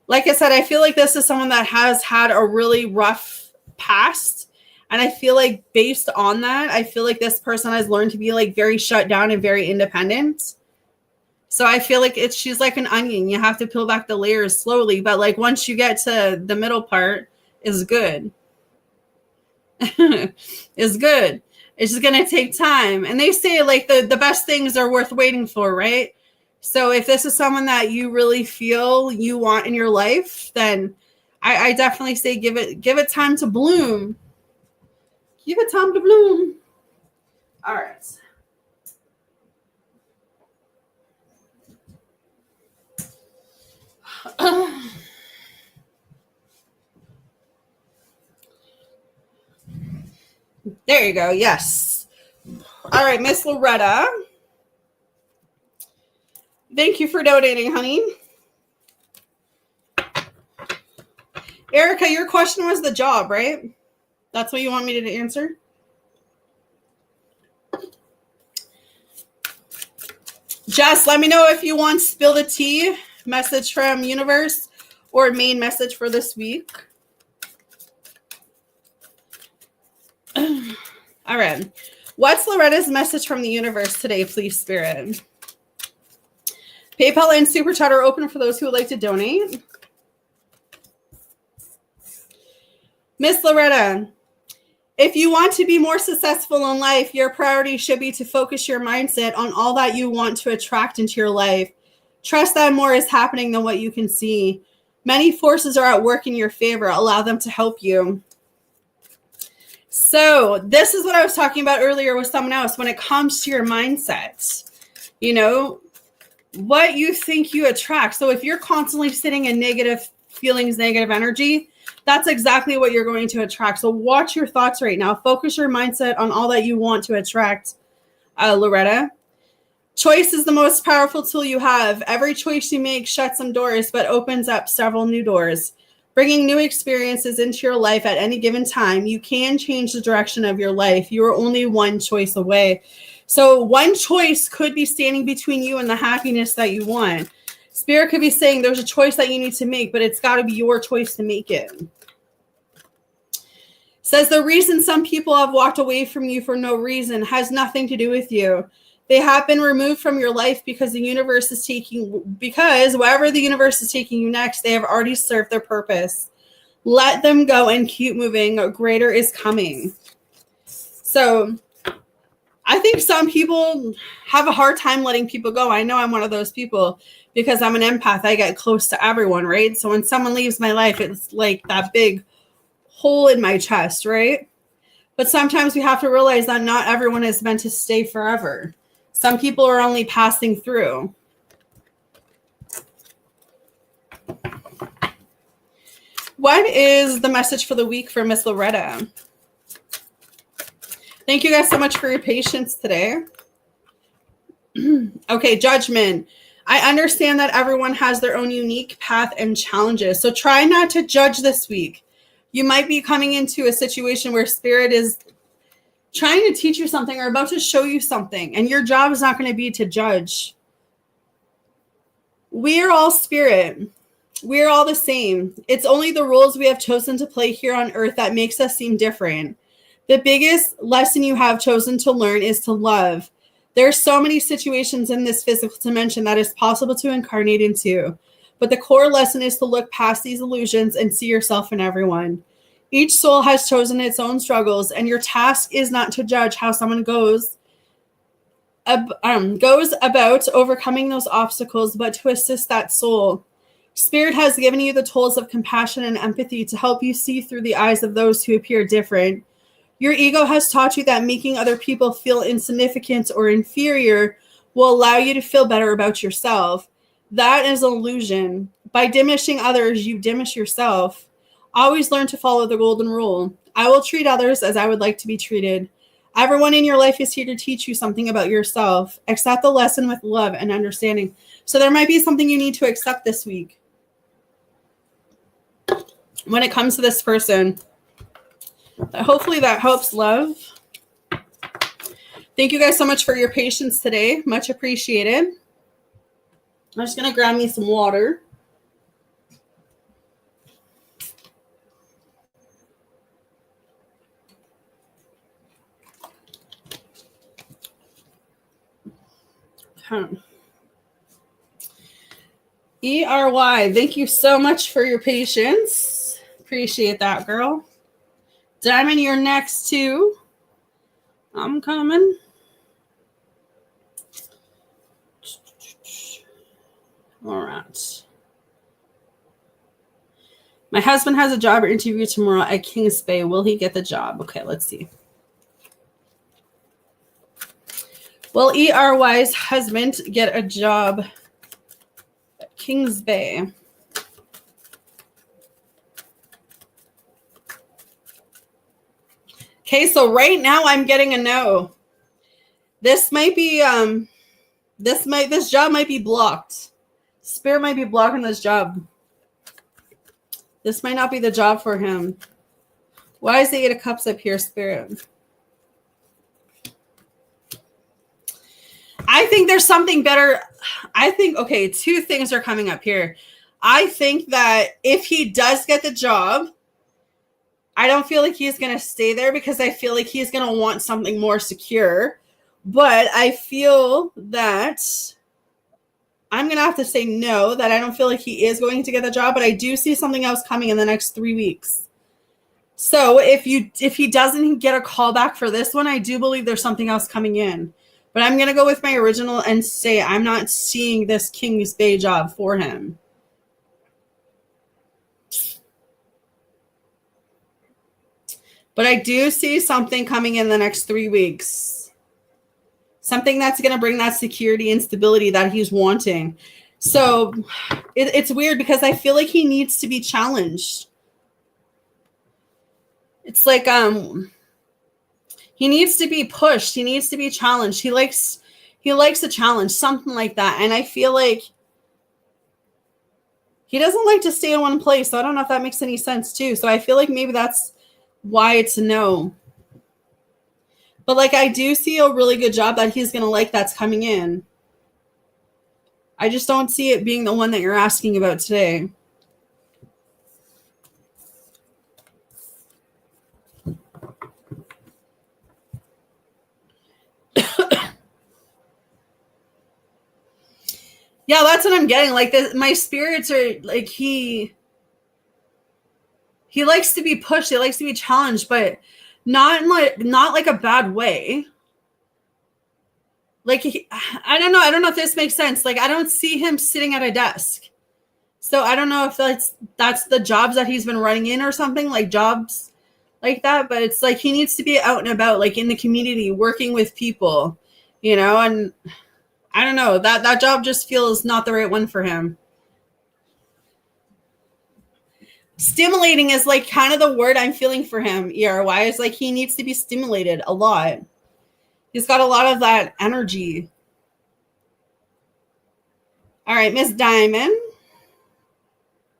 Like I said, I feel like this is someone that has had a really rough past. And I feel like based on that, I feel like this person has learned to be like very shut down and very independent. So I feel like she's like an onion. You have to peel back the layers slowly. But like once you get to the middle part, is good. Is good. It's just going to take time. And they say like the best things are worth waiting for, right? So if this is someone that you really feel you want in your life, then I definitely say give it time to bloom. Give it time to bloom. All right. There you go. Yes. All right, Miss Loretta. Thank you for donating, honey. Erica, your question was the job, right? That's what you want me to answer? Jess, let me know if you want spill the tea message from universe or main message for this week. All right. What's Loretta's message from the universe today, please, Spirit? PayPal and Super Chat are open for those who would like to donate. Miss Loretta, if you want to be more successful in life, your priority should be to focus your mindset on all that you want to attract into your life. Trust that more is happening than what you can see. Many forces are at work in your favor. Allow them to help you. So this is what I was talking about earlier with someone else when it comes to your mindset. You know, what you think you attract. So if you're constantly sitting in negative feelings, negative energy, that's exactly what you're going to attract. So watch your thoughts right now. Focus your mindset on all that you want to attract, Loretta. Choice is the most powerful tool you have. Every choice you make shuts some doors, but opens up several new doors. Bringing new experiences into your life at any given time, you can change the direction of your life. You are only one choice away. So one choice could be standing between you and the happiness that you want. Spirit could be saying there's a choice that you need to make, but it's got to be your choice to make it. Says the reason some people have walked away from you for no reason has nothing to do with you. They have been removed from your life because wherever the universe is taking you next, they have already served their purpose. Let them go and keep moving. Greater is coming. So I think some people have a hard time letting people go. I know I'm one of those people because I'm an empath. I get close to everyone, right? So when someone leaves my life, it's like that big hole in my chest, right? But sometimes we have to realize that not everyone is meant to stay forever. Some people are only passing through. What is the message for the week for Miss Loretta? Thank you guys so much for your patience today. Okay, judgment. I understand that everyone has their own unique path and challenges. So try not to judge this week. You might be coming into a situation where Spirit is trying to teach you something or about to show you something, and your job is not going to be to judge. We are all Spirit. We are all the same. It's only the roles we have chosen to play here on earth that makes us seem different. The biggest lesson you have chosen to learn is to love. There are so many situations in this physical dimension that is possible to incarnate into, but the core lesson is to look past these illusions and see yourself in everyone. Each soul has chosen its own struggles, and your task is not to judge how someone goes about overcoming those obstacles, but to assist that soul. Spirit has given you the tools of compassion and empathy to help you see through the eyes of those who appear different. Your ego has taught you that making other people feel insignificant or inferior will allow you to feel better about yourself. That is an illusion. By diminishing others, you diminish yourself. Always learn to follow the golden rule. I will treat others as I would like to be treated. Everyone in your life is here to teach you something about yourself. Accept the lesson with love and understanding. So there might be something you need to accept this week. When it comes to this person, hopefully that helps, love. Thank you guys so much for your patience today. Much appreciated. I'm just going to grab me some water. ERY, thank you so much for your patience. Appreciate that, girl. Diamond, you're next too. I'm coming. All right. My husband has a job interview tomorrow at Kings Bay. Will he get the job? Okay, let's see. Will ERY's husband get a job at Kings Bay? Okay, so right now I'm getting a no. This might be this job might be blocked. Spirit might be blocking this job. This might not be the job for him. Why is the Eight of Cups up here, Spirit? I think there's something better. I think, okay, two things are coming up here. I think that if he does get the job, I don't feel like he's going to stay there because I feel like he's going to want something more secure. But I feel that I'm going to have to say no, that I don't feel like he is going to get the job, but I do see something else coming in the next 3 weeks. So if he doesn't get a call back for this one, I do believe there's something else coming in. But I'm going to go with my original and say I'm not seeing this Kings Bay job for him. But I do see something coming in the next 3 weeks. Something that's going to bring that security and stability that he's wanting. So it's weird because I feel like he needs to be challenged. It's like he needs to be pushed. He needs to be challenged. He likes a challenge, something like that. And I feel like he doesn't like to stay in one place. So I don't know if that makes any sense too. So I feel like maybe that's why it's a no. But like I do see a really good job that he's going to like that's coming in. I just don't see it being the one that you're asking about today. Yeah, that's what I'm getting. Like my spirits are like he likes to be pushed. He likes to be challenged, but not like a bad way. Like I don't know. I don't know if this makes sense. Like I don't see him sitting at a desk. So I don't know if that's the jobs that he's been running in or something, like jobs like that. But it's like he needs to be out and about, like in the community, working with people, you know, and I don't know, that job just feels not the right one for him. Stimulating is like kind of the word I'm feeling for him. ERY is like he needs to be stimulated a lot. He's got a lot of that energy. All right, Miss Diamond.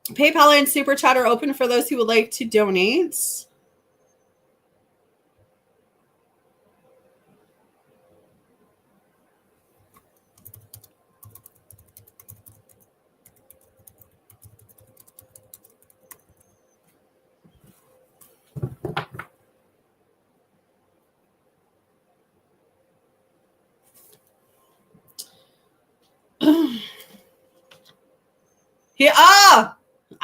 PayPal and Super Chat are open for those who would like to donate.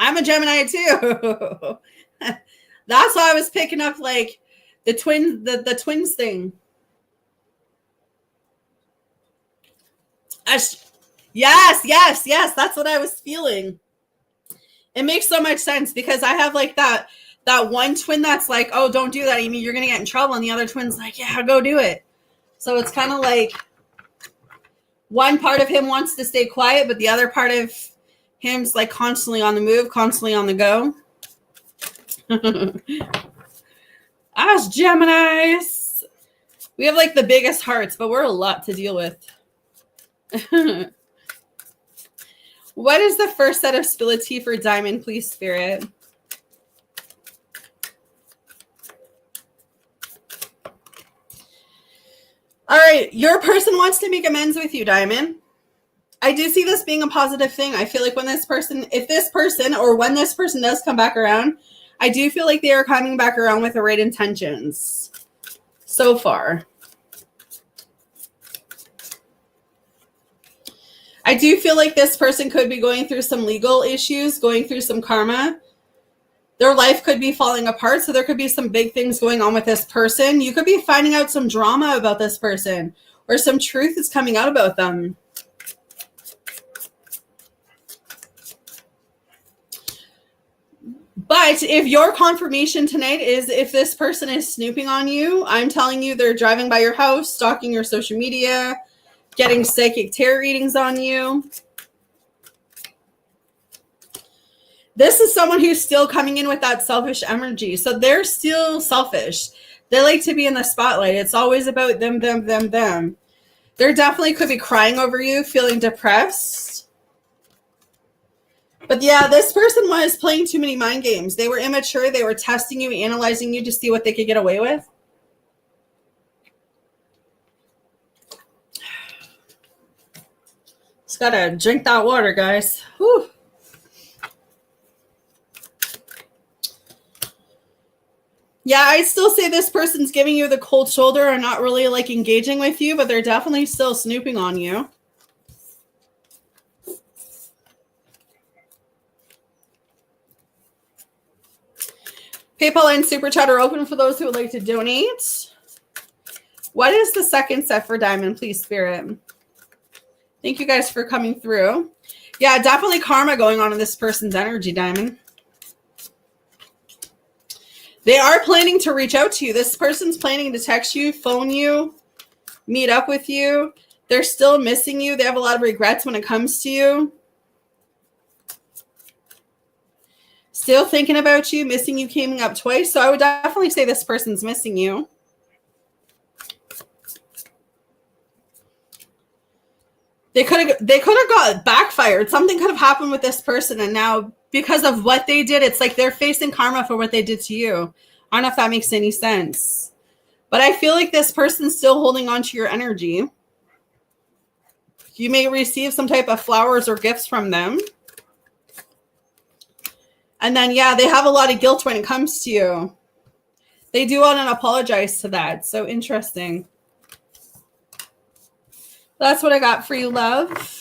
I'm a Gemini too. That's why I was picking up like the twins thing. Yes. That's what I was feeling. It makes so much sense because I have like that one twin that's like, oh, don't do that. You mean you're gonna get in trouble, and the other twin's like, yeah, go do it. So it's kind of like one part of him wants to stay quiet, but the other part of him's like constantly on the move, constantly on the go. Us Geminis. We have like the biggest hearts, but we're a lot to deal with. What is the first set of stability for Diamond, please, Spirit? All right, But your person wants to make amends with you, Diamond. I do see this being a positive thing. I feel like when this person, if this person or when this person does come back around, I do feel like they are coming back around with the right intentions so far. I do feel like this person could be going through some legal issues, going through some karma. Their life could be falling apart, so there could be some big things going on with this person. You could be finding out some drama about this person, or some truth is coming out about them. But if your confirmation tonight is if this person is snooping on you, I'm telling you they're driving by your house, stalking your social media, getting psychic tarot readings on you. This is someone who's still coming in with that selfish energy. So they're still selfish. They like to be in the spotlight. It's always about them, them, them, them. They definitely could be crying over you, feeling depressed. But yeah, this person was playing too many mind games. They were immature. They were testing you, analyzing you to see what they could get away with. Just gotta drink that water, guys. Whew. Yeah, I still say this person's giving you the cold shoulder and not really like engaging with you, but they're definitely still snooping on you. PayPal and Super Chat are open for those who would like to donate. What is the second set for Diamond, please, Spirit? Thank you guys for coming through. Yeah, definitely karma going on in this person's energy, Diamond. They are planning to reach out to you. This person's planning to text you, phone you, meet up with you. They're still missing you. They have a lot of regrets when it comes to you. Still thinking about you, missing you came up twice. So I would definitely say this person's missing you. They could have got backfired. Something could have happened with this person, and now because of what they did, it's like they're facing karma for what they did to you. I don't know if that makes any sense. But I feel like this person's still holding on to your energy. You may receive some type of flowers or gifts from them. And then, yeah, they have a lot of guilt when it comes to you. They do want to apologize to that. So interesting. That's what I got for you, love.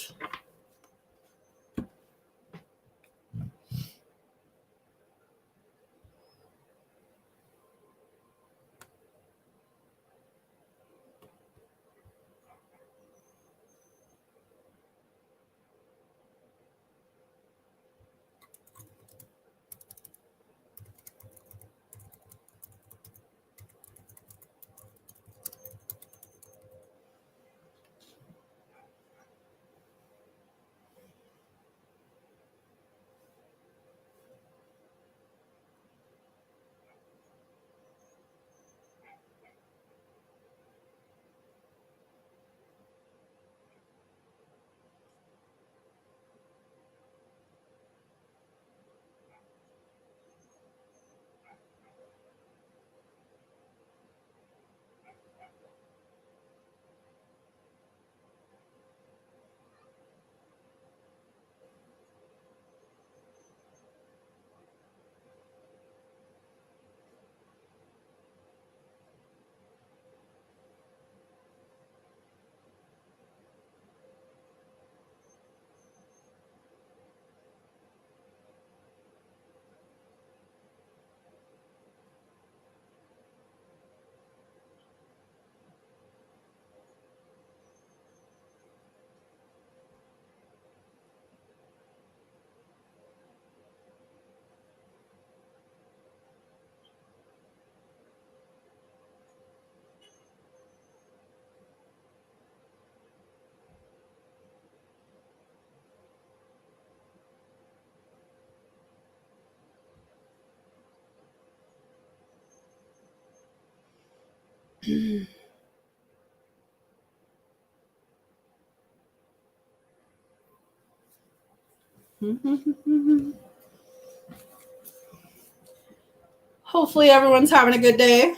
Hopefully everyone's having a good day.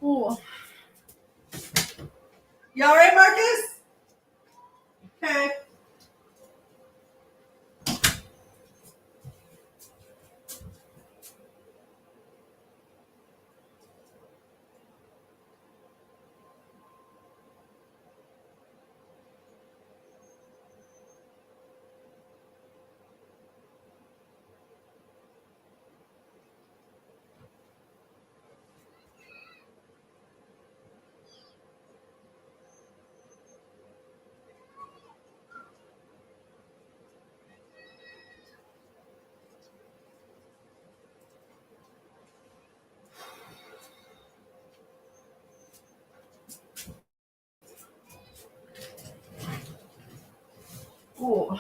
Ooh. You all right, Marcus? Okay. Ooh.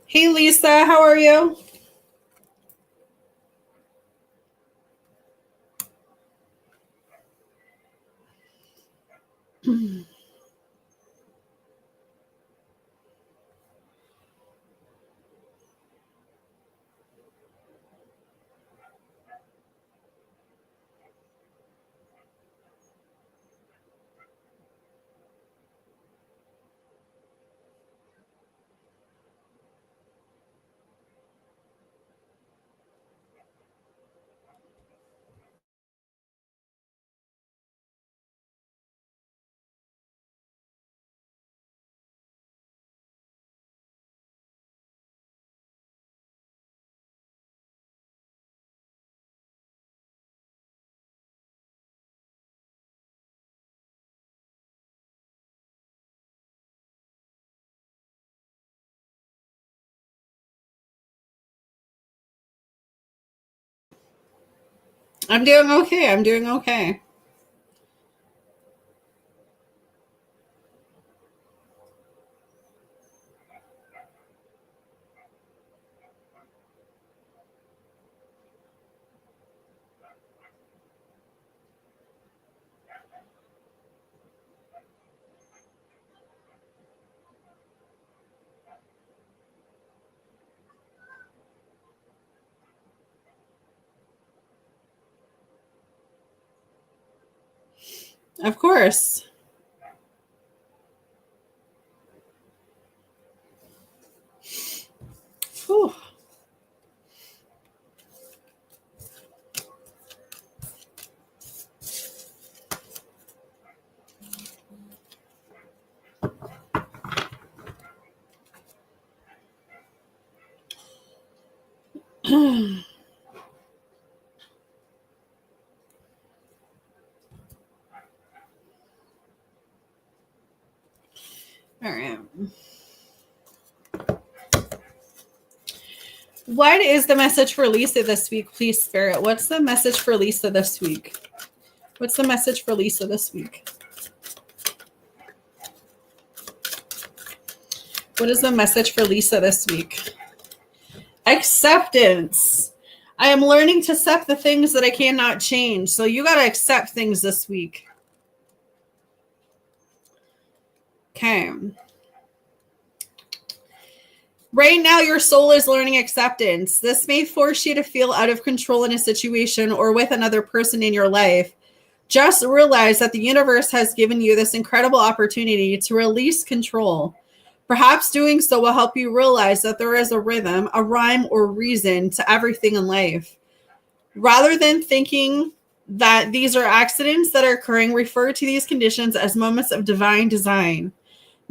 Hey, Lisa, how are you? I'm doing okay. I'm doing okay. Of course. Whew. All right. What is the message for Lisa this week, please, Spirit? What's the message for Lisa this week? What's the message for Lisa this week? What is the message for Lisa this week? Acceptance. I am learning to accept the things that I cannot change. So you got to accept things this week. Okay. Right now, your soul is learning acceptance. This may force you to feel out of control in a situation or with another person in your life. Just realize that the universe has given you this incredible opportunity to release control. Perhaps doing so will help you realize that there is a rhythm, a rhyme, or reason to everything in life. Rather than thinking that these are accidents that are occurring, refer to these conditions as moments of divine design.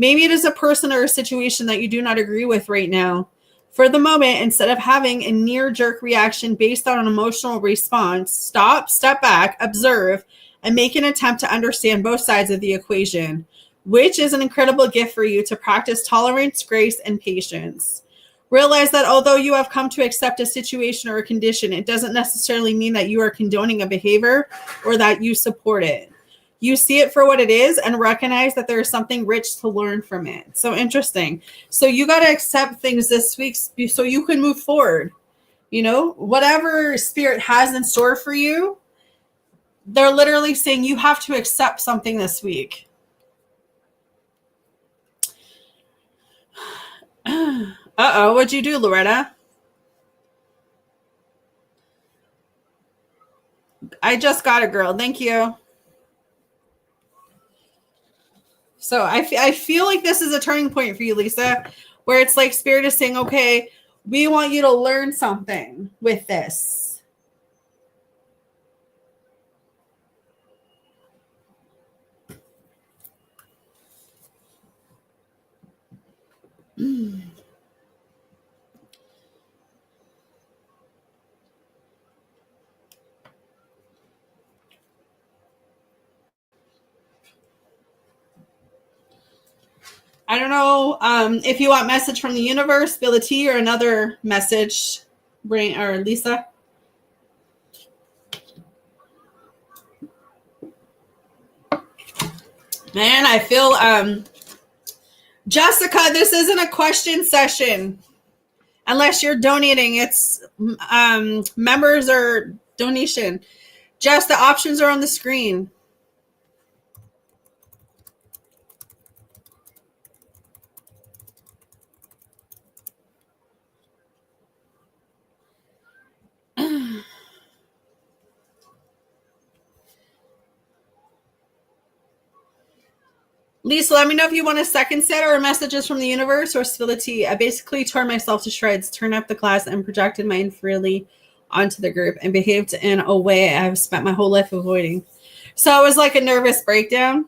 Maybe it is a person or a situation that you do not agree with right now. For the moment, instead of having a knee-jerk reaction based on an emotional response, stop, step back, observe, and make an attempt to understand both sides of the equation, which is an incredible gift for you to practice tolerance, grace, and patience. Realize that although you have come to accept a situation or a condition, it doesn't necessarily mean that you are condoning a behavior or that you support it. You see it for what it is and recognize that there is something rich to learn from it. So interesting. So you got to accept things this week so you can move forward. You know, whatever spirit has in store for you, they're literally saying you have to accept something this week. Uh-oh, what'd you do, Loretta? I just got a girl. Thank you. So I feel like this is a turning point for you, Lisa, where it's like spirit is saying, okay, we want you to learn something with this. I don't know if you want message from the universe, Billy T, or another message, Brain or Lisa. Man, I feel Jessica, this isn't a question session. Unless you're donating, it's members or donation. Just the options are on the screen. Lisa, let me know if you want a second set or messages from the universe or spill the tea. I basically tore myself to shreds, turned up the class, and projected my infidelity onto the group and behaved in a way I've spent my whole life avoiding. So it was like a nervous breakdown.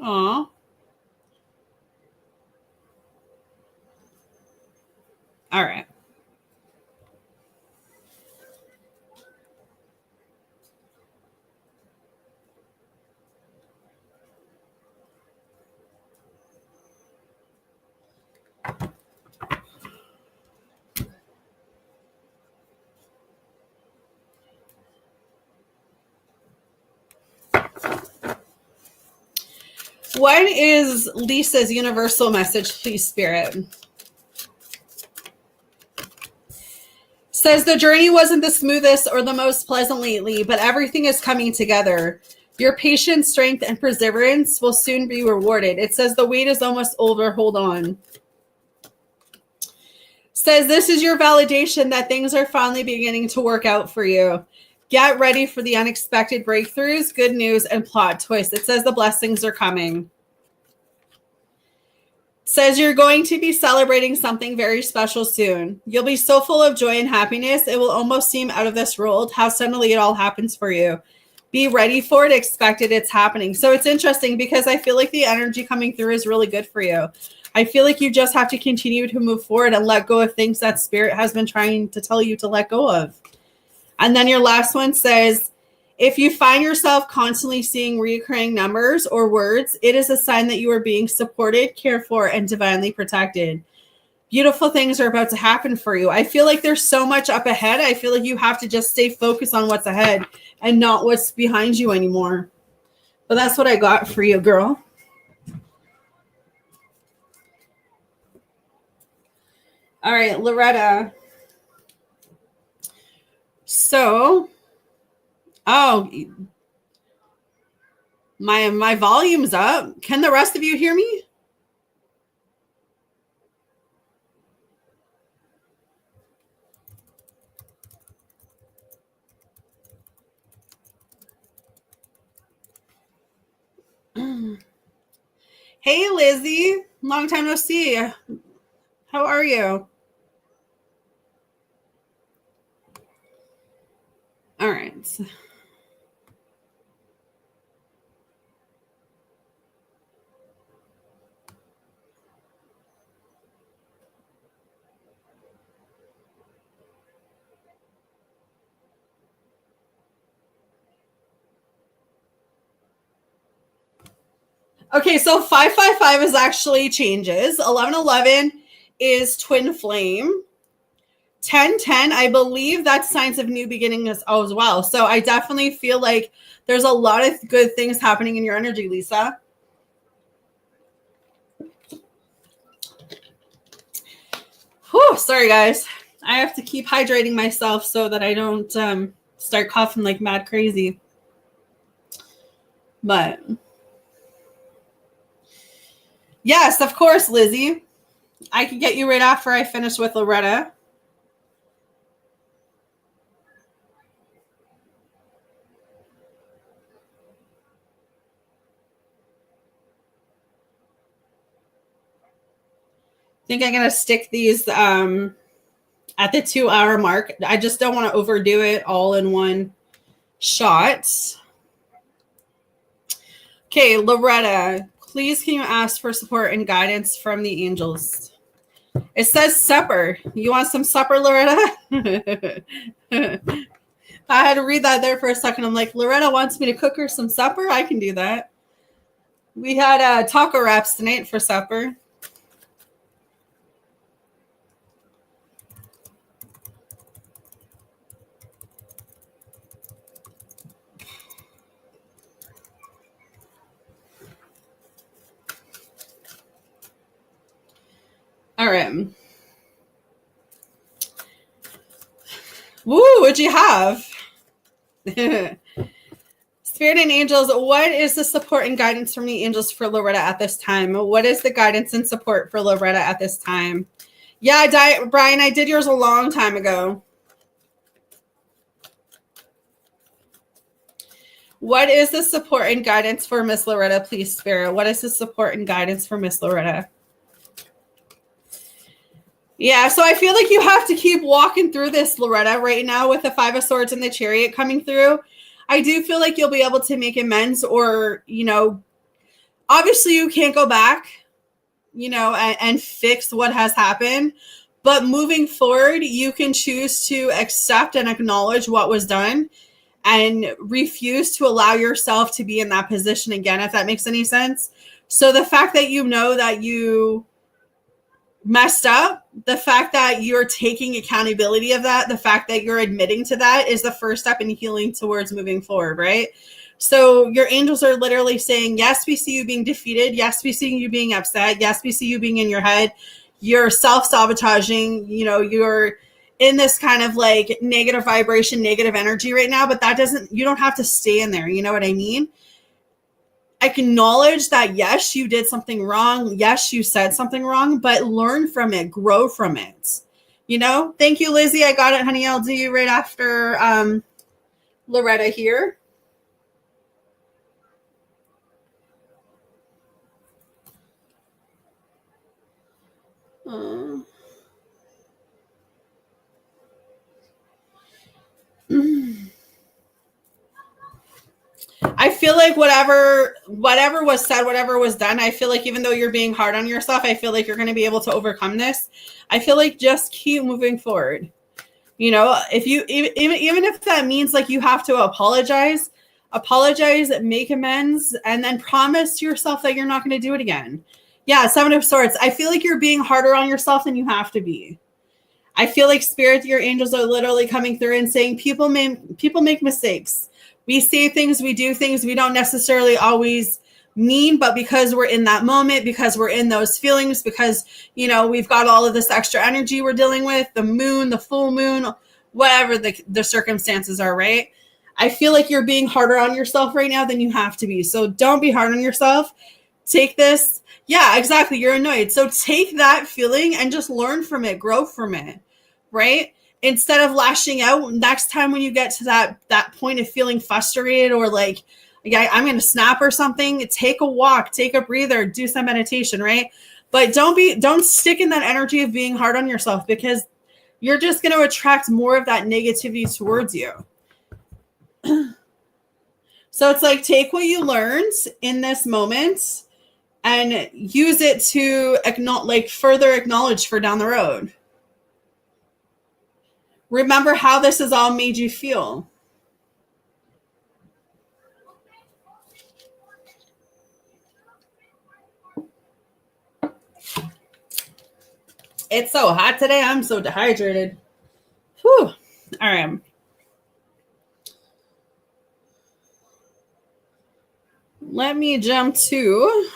Aw. All right. What is Lisa's universal message, please, Spirit? Says the journey wasn't the smoothest or the most pleasant lately, but everything is coming together. Your patience, strength, and perseverance will soon be rewarded. It says the wait is almost over. Hold on. Says this is your validation that things are finally beginning to work out for you. Get ready for the unexpected breakthroughs, good news, and plot twists. It says the blessings are coming. Says you're going to be celebrating something very special soon. You'll be so full of joy and happiness, it will almost seem out of this world how suddenly it all happens for you. Be ready for it, expect it, it's happening. So it's interesting because I feel like the energy coming through is really good for you. I feel like you just have to continue to move forward and let go of things that Spirit has been trying to tell you to let go of. And then your last one says, if you find yourself constantly seeing recurring numbers or words, it is a sign that you are being supported, cared for, and divinely protected. Beautiful things are about to happen for you. I feel like there's so much up ahead. I feel like you have to just stay focused on what's ahead and not what's behind you anymore. But that's what I got for you, girl. All right, Loretta. So, my volume's up. Can the rest of you hear me? Hey, Lizzie. Long time no see. How are you? All right. Okay, so 555 is actually changes. 1111 is twin flame. 1010, I believe that's signs of new beginnings as well. So I definitely feel like there's a lot of good things happening in your energy, Lisa. Whew, sorry, guys. I have to keep hydrating myself so that I don't start coughing like mad crazy. But yes, of course, Lizzie. I can get you right after I finish with Loretta. I think I'm going to stick these at the 2-hour mark. I just don't want to overdo it all in one shot. Okay, Loretta, please can you ask for support and guidance from the angels? It says supper. You want some supper, Loretta? I had to read that there for a second. I'm like, Loretta wants me to cook her some supper? I can do that. We had taco wraps tonight for supper. All All right. Woo, what'd you have? Spirit and angels, what is the support and guidance from the angels for Loretta at this time? What is the guidance and support for Loretta at this time? Yeah, Brian, I did yours a long time ago. What is the support and guidance for Miss Loretta, please, Spirit? What is the support and guidance for Miss Loretta? Yeah, so I feel like you have to keep walking through this, Loretta, right now with the Five of Swords and the Chariot coming through. I do feel like you'll be able to make amends, or, obviously you can't go back, and fix what has happened. But moving forward, you can choose to accept and acknowledge what was done and refuse to allow yourself to be in that position again, if that makes any sense. So the fact that you know that you messed up, the fact that you're taking accountability of that, the fact that you're admitting to that is the first step in healing towards moving forward, right? So your angels are literally saying, yes, we see you being defeated. Yes, we see you being upset. Yes, we see you being in your head. You're self-sabotaging. You're in this kind of like negative vibration, negative energy right now, but you don't have to stay in there. You know what I mean? Acknowledge that, yes, you did something wrong. Yes, you said something wrong, but learn from it, grow from it. Thank you, Lizzie. I got it, honey. I'll do you right after Loretta here. I feel like whatever was said, whatever was done, I feel like even though you're being hard on yourself, I feel like you're going to be able to overcome this. I feel like just keep moving forward. If you even if that means like you have to apologize, make amends, and then promise yourself that you're not going to do it again. Yeah, Seven of Swords. I feel like you're being harder on yourself than you have to be. I feel like Spirit, your angels are literally coming through and saying people make mistakes. We say things, we do things we don't necessarily always mean, but because we're in that moment, because we're in those feelings, because, we've got all of this extra energy we're dealing with, the moon, the full moon, whatever the circumstances are, right? I feel like you're being harder on yourself right now than you have to be. So don't be hard on yourself. Take this. Yeah, exactly. You're annoyed. So take that feeling and just learn from it, grow from it, right? Instead of lashing out, next time when you get to that point of feeling frustrated or like, yeah, I'm going to snap or something, take a walk, take a breather, do some meditation, right? But don't stick in that energy of being hard on yourself, because you're just going to attract more of that negativity towards you. So it's like, take what you learned in this moment and use it to further acknowledge for down the road. Remember how this has all made you feel. It's so hot today. I'm so dehydrated. Whew. All right. Let me jump to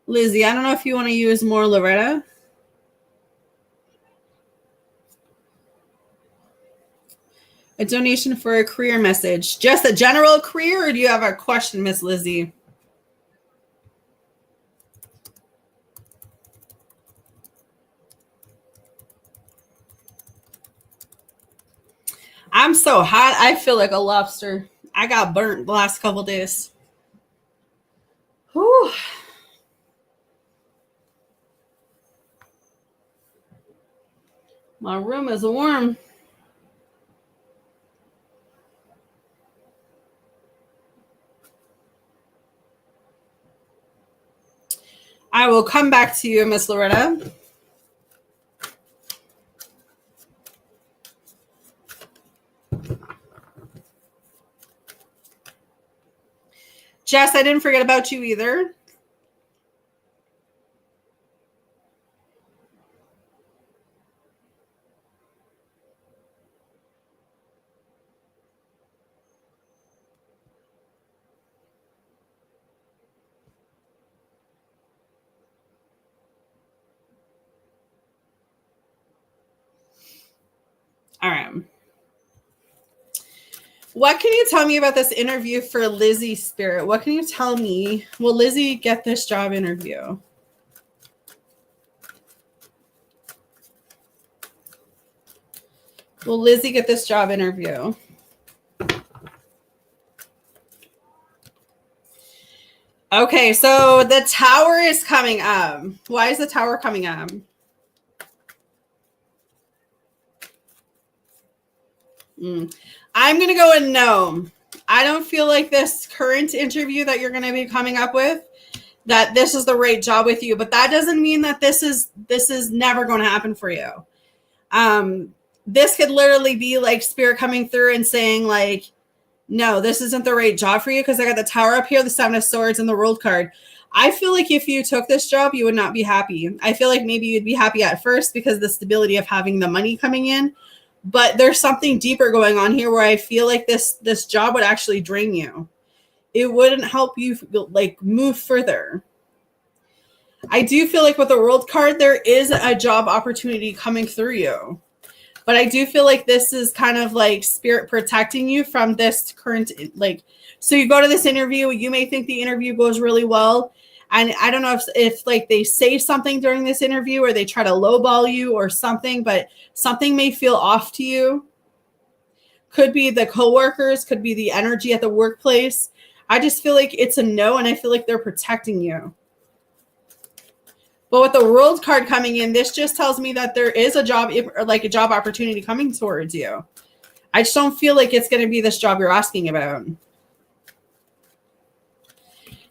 Lizzie. I don't know if you want to use more Loretta. A donation for a career message. Just a general career, or do you have a question, Miss Lizzie? I'm so hot. I feel like a lobster. I got burnt the last couple days. Whew. My room is warm. I will come back to you, Miss Loretta. Jess, I didn't forget about you either. All right. What can you tell me about this interview for Lizzie, Spirit? What can you tell me? Will Lizzie get this job interview? Will Lizzie get this job interview? Okay, so the tower is coming up. Why is the tower coming up? I'm going to go with no. I don't feel like this current interview that you're going to be coming up with, that this is the right job with you, but that doesn't mean that this is never going to happen for you. This could literally be like Spirit coming through and saying like, no, this isn't the right job for you, because I got the tower up here, the Seven of Swords, and the World card. I feel like if you took this job, you would not be happy. I feel like maybe you'd be happy at first because of the stability of having the money coming in. But there's something deeper going on here where I feel like this job would actually drain you. It wouldn't help you like move further. I do feel like with the World card, there is a job opportunity coming through you. But I do feel like this is kind of like Spirit protecting you from this current, like, so you go to this interview, you may think the interview goes really well. And I don't know if like they say something during this interview or they try to lowball you or something, but something may feel off to you. Could be the coworkers, could be the energy at the workplace. I just feel like it's a no, and I feel like they're protecting you. But with the World card coming in, this just tells me that there is a job, or like a job opportunity coming towards you. I just don't feel like it's going to be this job you're asking about.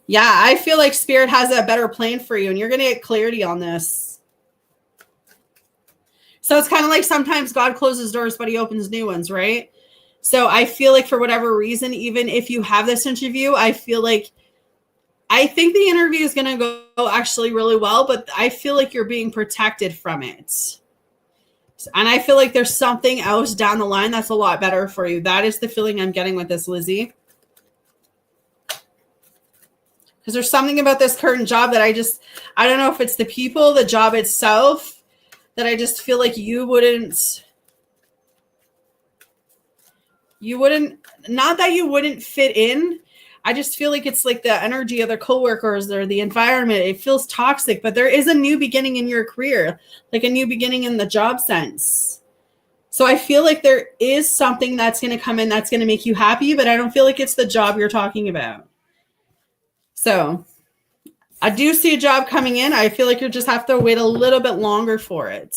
Yeah, I feel like Spirit has a better plan for you, and you're going to get clarity on this. So it's kind of like sometimes God closes doors, but he opens new ones, right? So I feel like for whatever reason, even if you have this interview, I think the interview is going to go actually really well, but I feel like you're being protected from it. And I feel like there's something else down the line that's a lot better for you. That is the feeling I'm getting with this, Lizzie. Because there's something about this current job that I don't know if it's the people, the job itself, that I just feel like you wouldn't, not that you wouldn't fit in. I just feel like it's like the energy of the coworkers or the environment. It feels toxic, but there is a new beginning in your career, like a new beginning in the job sense. So I feel like there is something that's going to come in that's going to make you happy, but I don't feel like it's the job you're talking about. So I do see a job coming in. I feel like you just have to wait a little bit longer for it.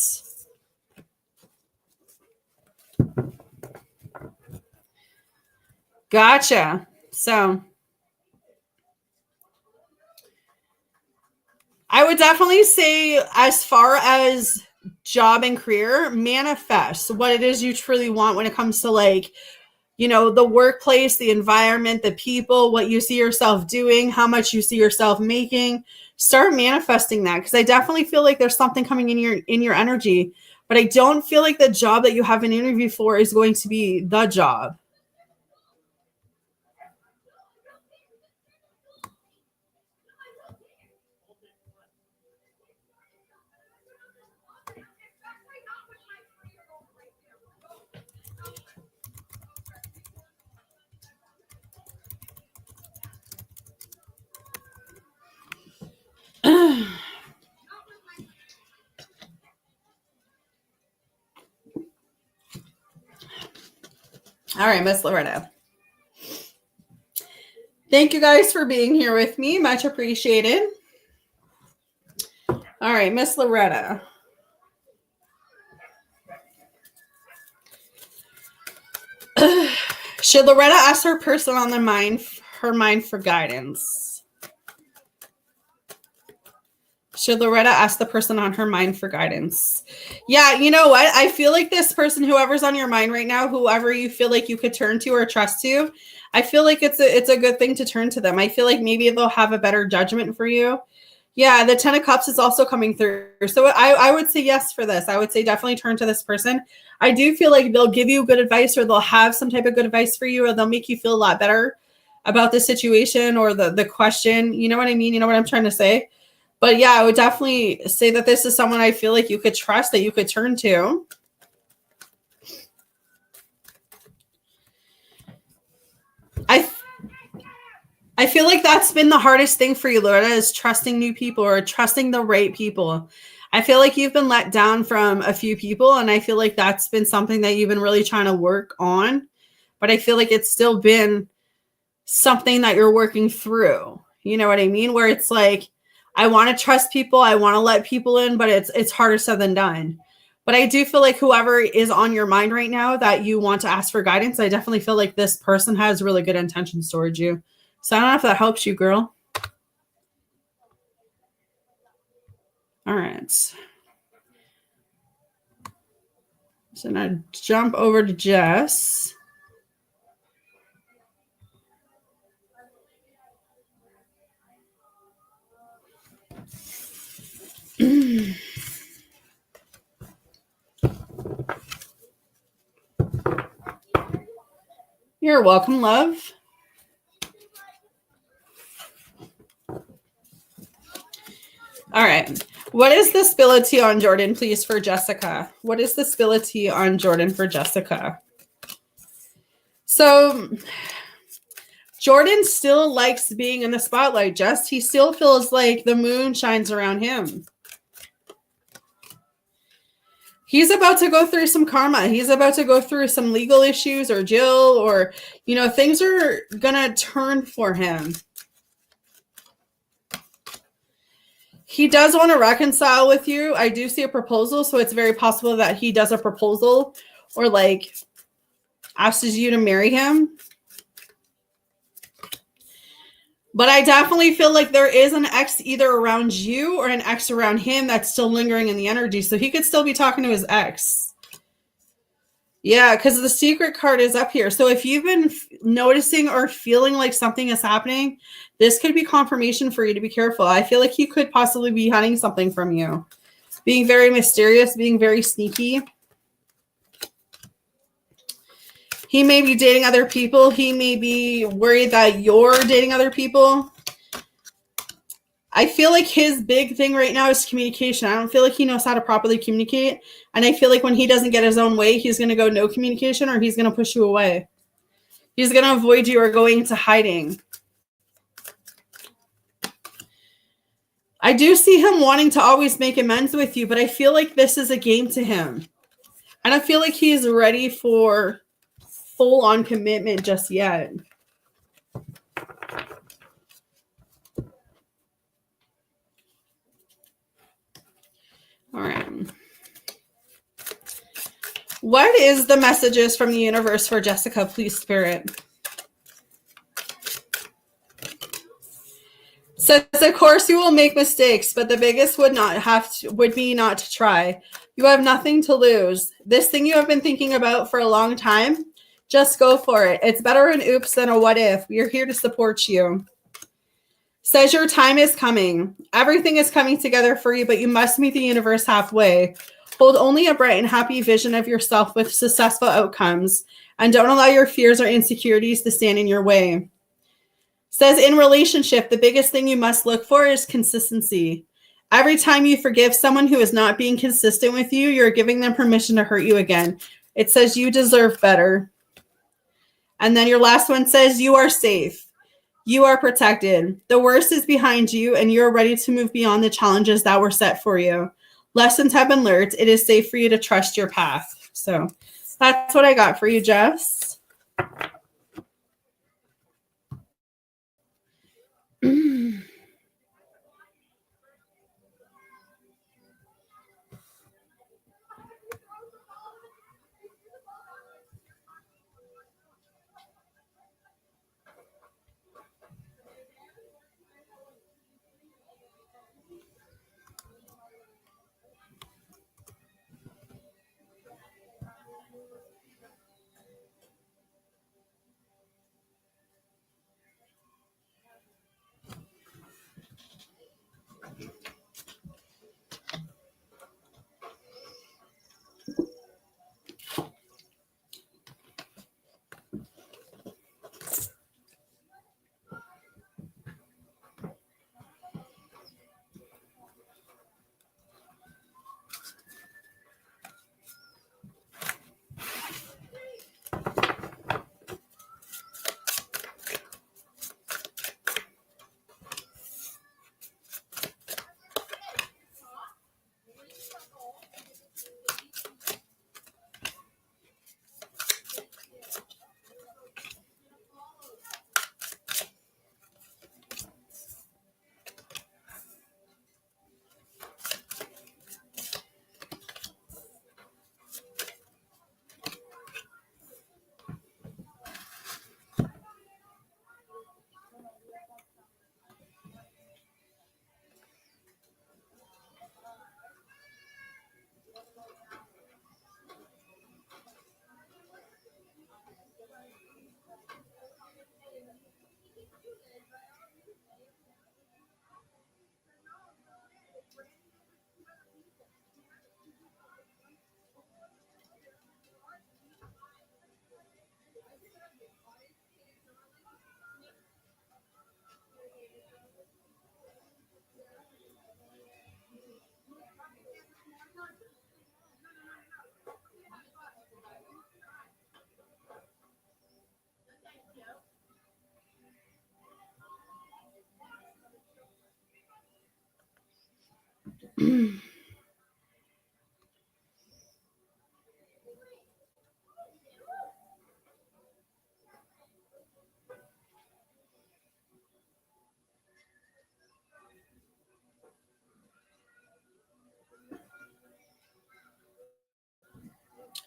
Gotcha. So I would definitely say, as far as job and career, manifest what it is you truly want when it comes to like, you know, the workplace, the environment, the people, what you see yourself doing, how much you see yourself making. Start manifesting that, because I definitely feel like there's something coming in your energy, but I don't feel like the job that you have an interview for is going to be the job. All right, Miss Loretta. Thank you guys for being here with me. Much appreciated. All right, Miss Loretta. Should Loretta ask her person on her mind for guidance? Should Loretta ask the person on her mind for guidance? Yeah, you know what? I feel like this person, whoever's on your mind right now, whoever you feel like you could turn to or trust to, I feel like it's a good thing to turn to them. I feel like maybe they'll have a better judgment for you. Yeah, the 10 of Cups is also coming through. So I would say yes for this. I would say definitely turn to this person. I do feel like they'll give you good advice, or they'll have some type of good advice for you, or they'll make you feel a lot better about the situation or the question. You know what I mean? You know what I'm trying to say? But yeah, I would definitely say that this is someone I feel like you could trust, that you could turn to. I I feel like that's been the hardest thing for you, Loretta, is trusting new people or trusting the right people. I feel like you've been let down from a few people, and I feel like that's been something that you've been really trying to work on. But I feel like it's still been something that you're working through. You know what I mean? Where it's like, I want to trust people, I want to let people in, but it's harder said than done. But I do feel like whoever is on your mind right now that you want to ask for guidance, I definitely feel like this person has really good intentions towards you. So I don't know if that helps you, girl. All right. So now jump over to Jess. You're welcome, love. All right. What is the spility on Jordan, please, for Jessica? What is the spility on Jordan for Jessica? So Jordan still likes being in the spotlight, Jess. He still feels like the moon shines around him. He's about to go through some karma. He's about to go through some legal issues or jail or, things are going to turn for him. He does want to reconcile with you. I do see a proposal, so it's very possible that he does a proposal or asks you to marry him. But I definitely feel like there is an ex either around you or an ex around him that's still lingering in the energy. So he could still be talking to his ex. Yeah, because the secret card is up here. So if you've been noticing or feeling like something is happening, this could be confirmation for you to be careful. I feel like he could possibly be hiding something from you. Being very mysterious, being very sneaky. He may be dating other people. He may be worried that you're dating other people. I feel like his big thing right now is communication. I don't feel like he knows how to properly communicate. And I feel like when he doesn't get his own way, he's going to go no communication or he's going to push you away. He's going to avoid you or going into hiding. I do see him wanting to always make amends with you, but I feel like this is a game to him. I don't feel like he's ready for full-on commitment just yet. All right. What is the messages from the universe for Jessica, please, Spirit? Says, of course you will make mistakes, but the biggest would be not to try. You have nothing to lose. This thing you have been thinking about for a long time, just go for it. It's better an oops than a what if. We are here to support you. Says your time is coming. Everything is coming together for you, but you must meet the universe halfway. Hold only a bright and happy vision of yourself with successful outcomes, and don't allow your fears or insecurities to stand in your way. Says in relationship, the biggest thing you must look for is consistency. Every time you forgive someone who is not being consistent with you, you're giving them permission to hurt you again. It says you deserve better. And then your last one says you are safe. You are protected. The worst is behind you, and you're ready to move beyond the challenges that were set for you. Lessons have been learned. It is safe for you to trust your path. So that's what I got for you, Jess.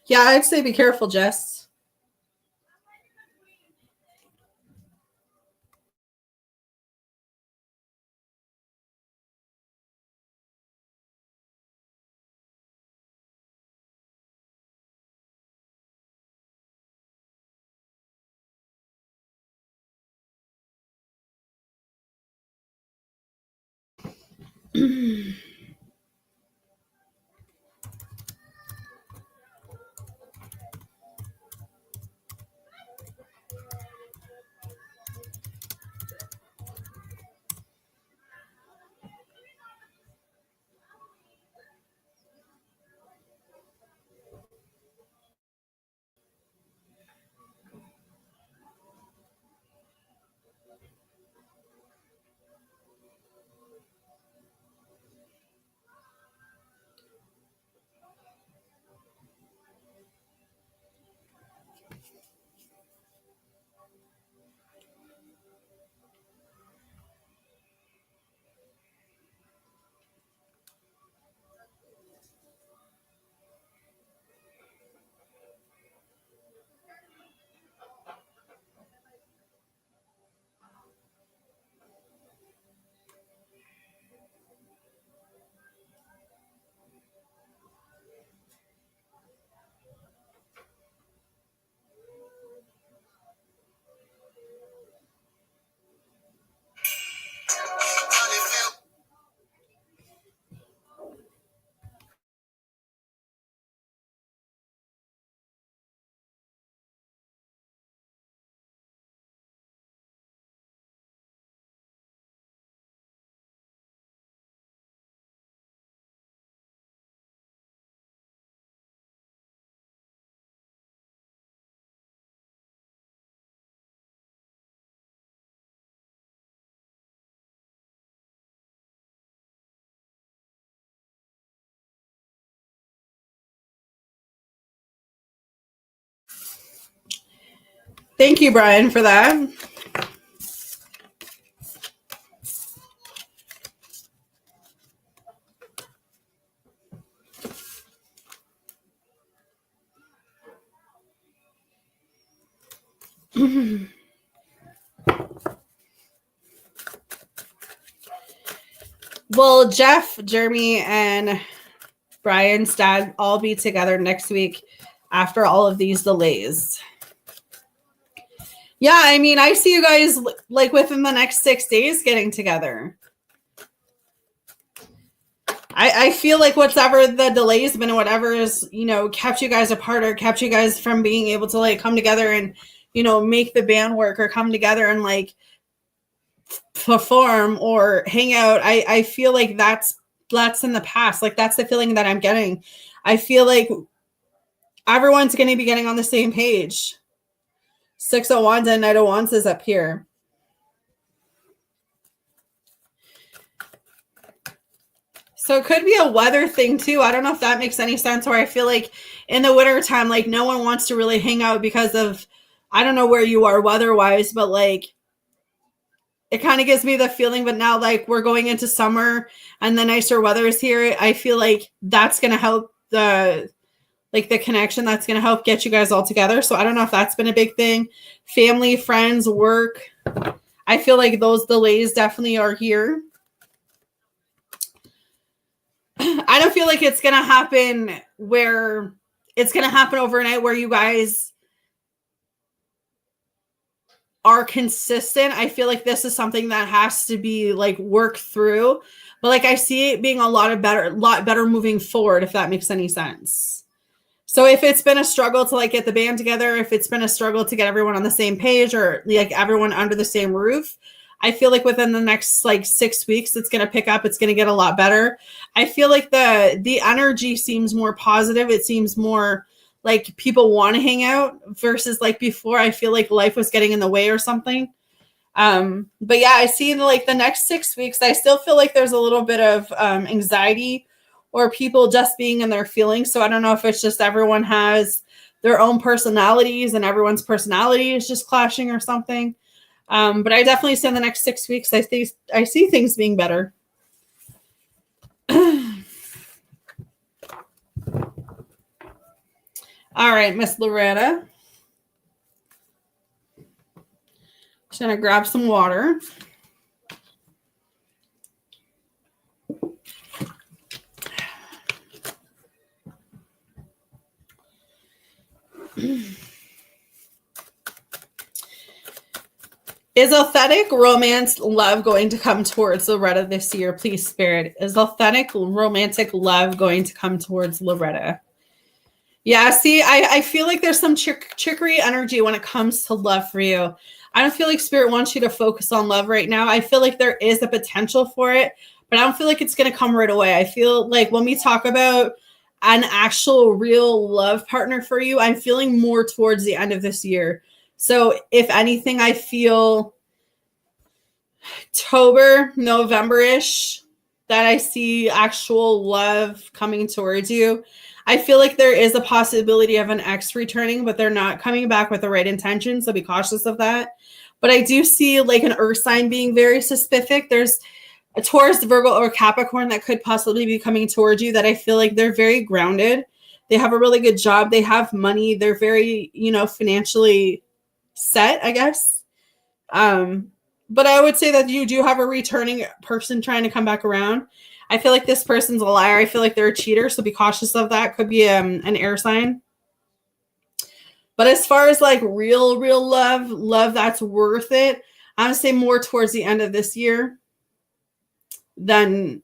Yeah, I'd say be careful, Jess. Thank you, Brian, for that. Will Jeff, Jeremy, and Brian's dad all be together next week after all of these delays? Yeah, I mean, I see you guys like within the next 6 days getting together. I feel like whatever the delays have been and whatever is, kept you guys apart or kept you guys from being able to like come together and, make the band work or come together and like perform or hang out. I feel like that's in the past. Like that's the feeling that I'm getting. I feel like everyone's going to be getting on the same page. 6 of Wands and Knight of Wands is up here. So it could be a weather thing too. I don't know if that makes any sense. Or I feel like in the winter time, like no one wants to really hang out because of, I don't know where you are weather-wise, but like it kind of gives me the feeling, but now like we're going into summer and the nicer weather is here. I feel like that's going to help the connection. That's going to help get you guys all together. So I don't know if that's been a big thing. Family, friends, work. I feel like those delays definitely are here. I don't feel like it's going to happen where it's going to happen overnight where you guys are consistent. I feel like this is something that has to be like worked through, but like I see it being a lot better moving forward, if that makes any sense. So if it's been a struggle to like get the band together, if it's been a struggle to get everyone on the same page or like everyone under the same roof, I feel like within the next like 6 weeks, it's going to pick up. It's going to get a lot better. I feel like the energy seems more positive. It seems more like people want to hang out versus like before. I feel like life was getting in the way or something. But yeah, I see like the next 6 weeks, I still feel like there's a little bit of anxiety or people just being in their feelings. So I don't know if it's just everyone has their own personalities and everyone's personality is just clashing or something. But I definitely see in the next 6 weeks, I see things being better. All right, Miss Loretta. Just gonna grab some water. Is authentic romance love going to come towards Loretta this year? Please, Spirit. Is authentic romantic love going to come towards Loretta? Yeah, see, I feel like there's some trickery energy when it comes to love for you. I don't feel like Spirit wants you to focus on love right now. I feel like there is a potential for it, but I don't feel like it's going to come right away. I feel like when we talk about an actual real love partner for you, I'm feeling more towards the end of this year. So if anything, I feel October, November-ish that I see actual love coming towards you. I feel like there is a possibility of an ex returning, but they're not coming back with the right intention, so be cautious of that. But I do see like an earth sign being very specific. There's a Taurus, Virgo, or Capricorn that could possibly be coming towards you that I feel like they're very grounded. They have a really good job. They have money. They're very, financially set, I guess. But I would say that you do have a returning person trying to come back around. I feel like this person's a liar. I feel like they're a cheater, so be cautious of that. Could be an air sign. But as far as like real love that's worth it, I would say more towards the end of this year than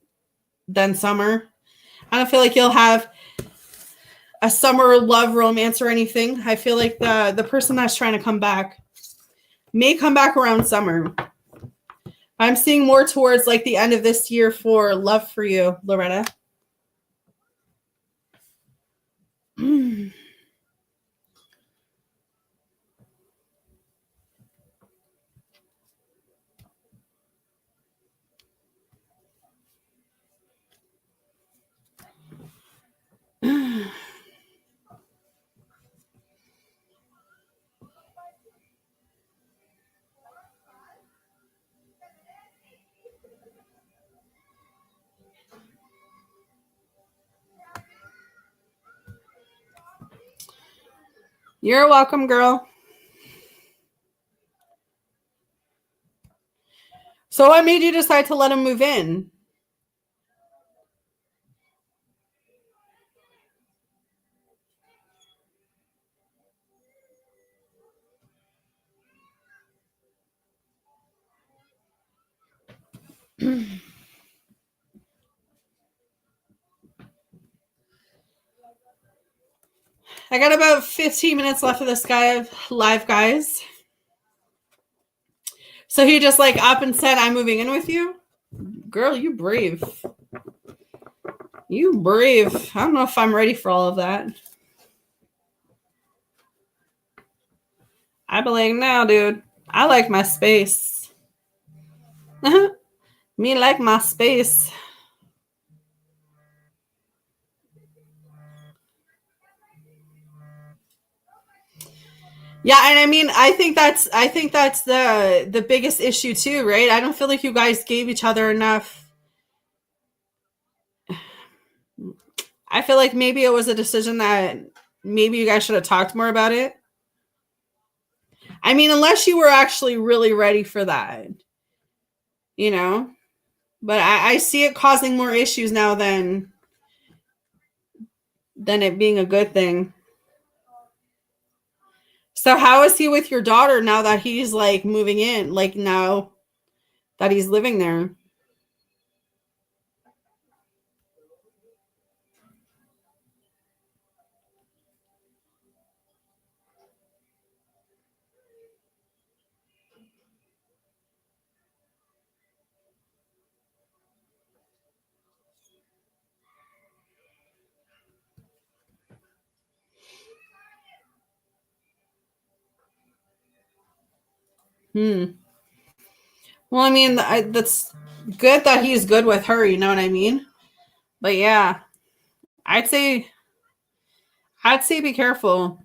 summer. I don't feel like you'll have a summer love romance or anything. I feel like the person that's trying to come back may come back around summer. I'm seeing more towards like the end of this year for love for you, Loretta. You're welcome, girl. So what made you decide to let him move in? I got about 15 minutes left of this guy live, guys. So he just like up and said, I'm moving in with you? Girl, you brave. You brave. I don't know if I'm ready for all of that. I believe now, dude. I like my space. Me like my space. Yeah, and I mean, I think that's the biggest issue too, right? I don't feel like you guys gave each other enough. I feel like maybe it was a decision that maybe you guys should have talked more about it. I mean, unless you were actually really ready for that, you know? But I see it causing more issues now than it being a good thing. So how is he with your daughter now that he's like moving in, like now that he's living there? Hmm. Well, I mean, that's good that he's good with her. You know what I mean? But yeah, I'd say I'd say be careful.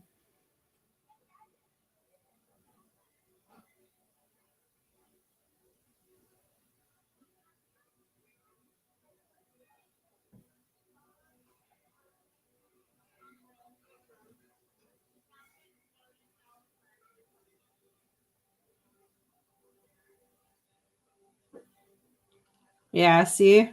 Yeah. See.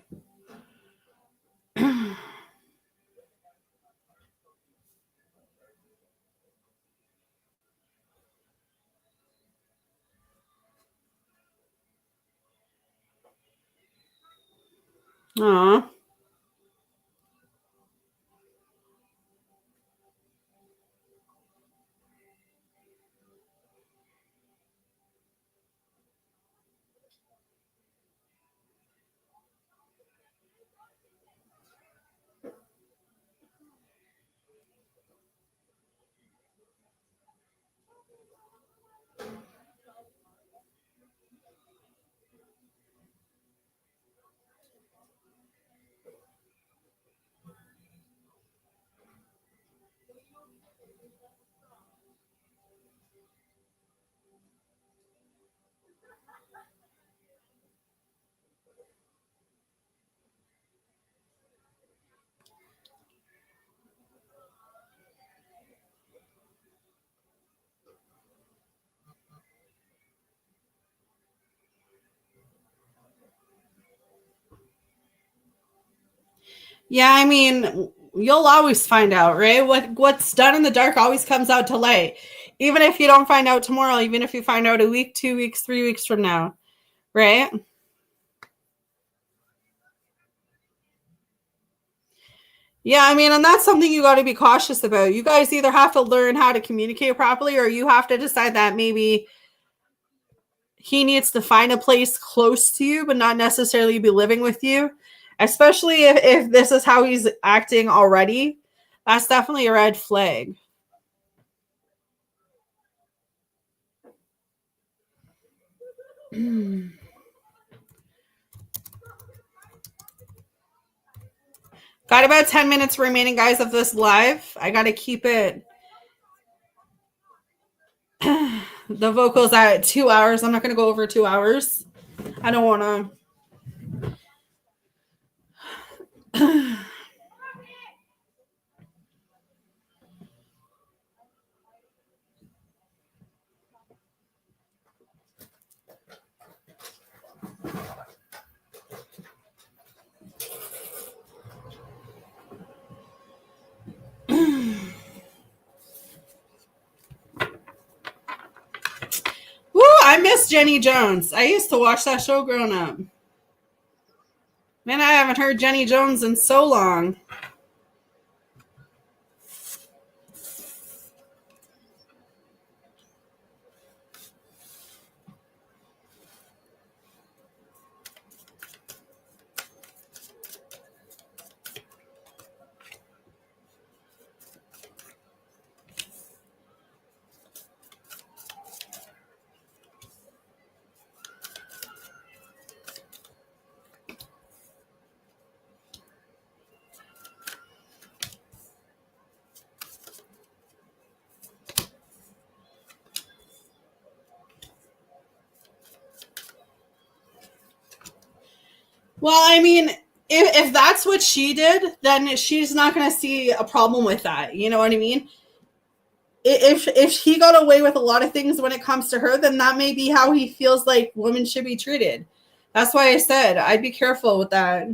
Aw. Yeah, I mean, you'll always find out, right? What's done in the dark always comes out to light. Even if you don't find out tomorrow, even if you find out a week, 2 weeks, 3 weeks from now, right? Yeah, I mean, and that's something you got to be cautious about. You guys either have to learn how to communicate properly or you have to decide that maybe he needs to find a place close to you, but not necessarily be living with you. Especially if this is how he's acting already. That's definitely a red flag. Got about 10 minutes remaining, guys, of this live. I got to keep it. The vocals at 2 hours. I'm not going to go over 2 hours. I don't want to. Woo, I miss Jenny Jones. I used to watch that show growing up. Man, I haven't heard Jenny Jones in so long. Well, I mean, if that's what she did, then she's not going to see a problem with that. You know what I mean? If he got away with a lot of things when it comes to her, then that may be how he feels like women should be treated. That's why I said I'd be careful with that.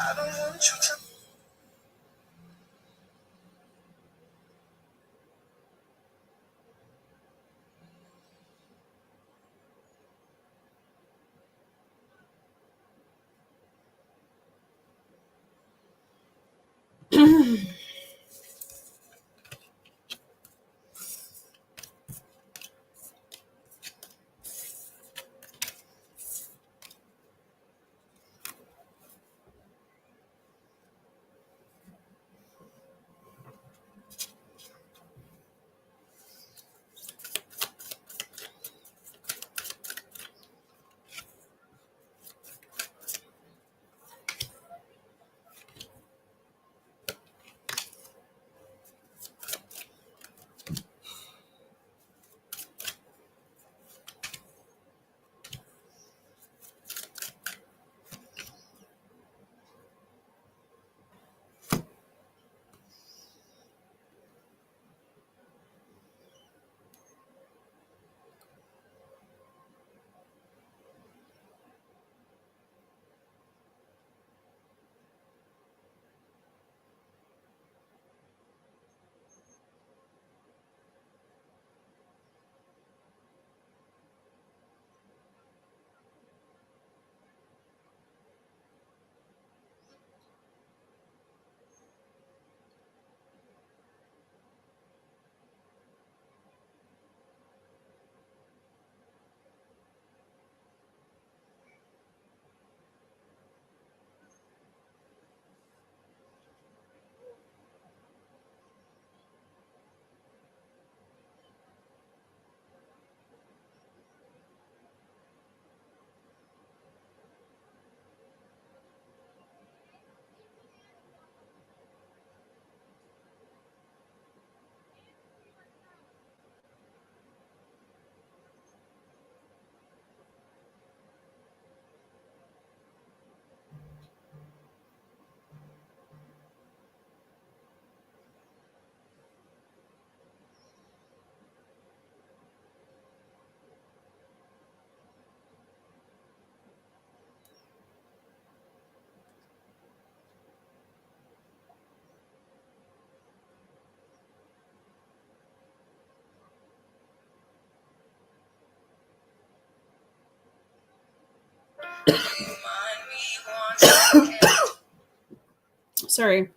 I don't want you to. Sorry.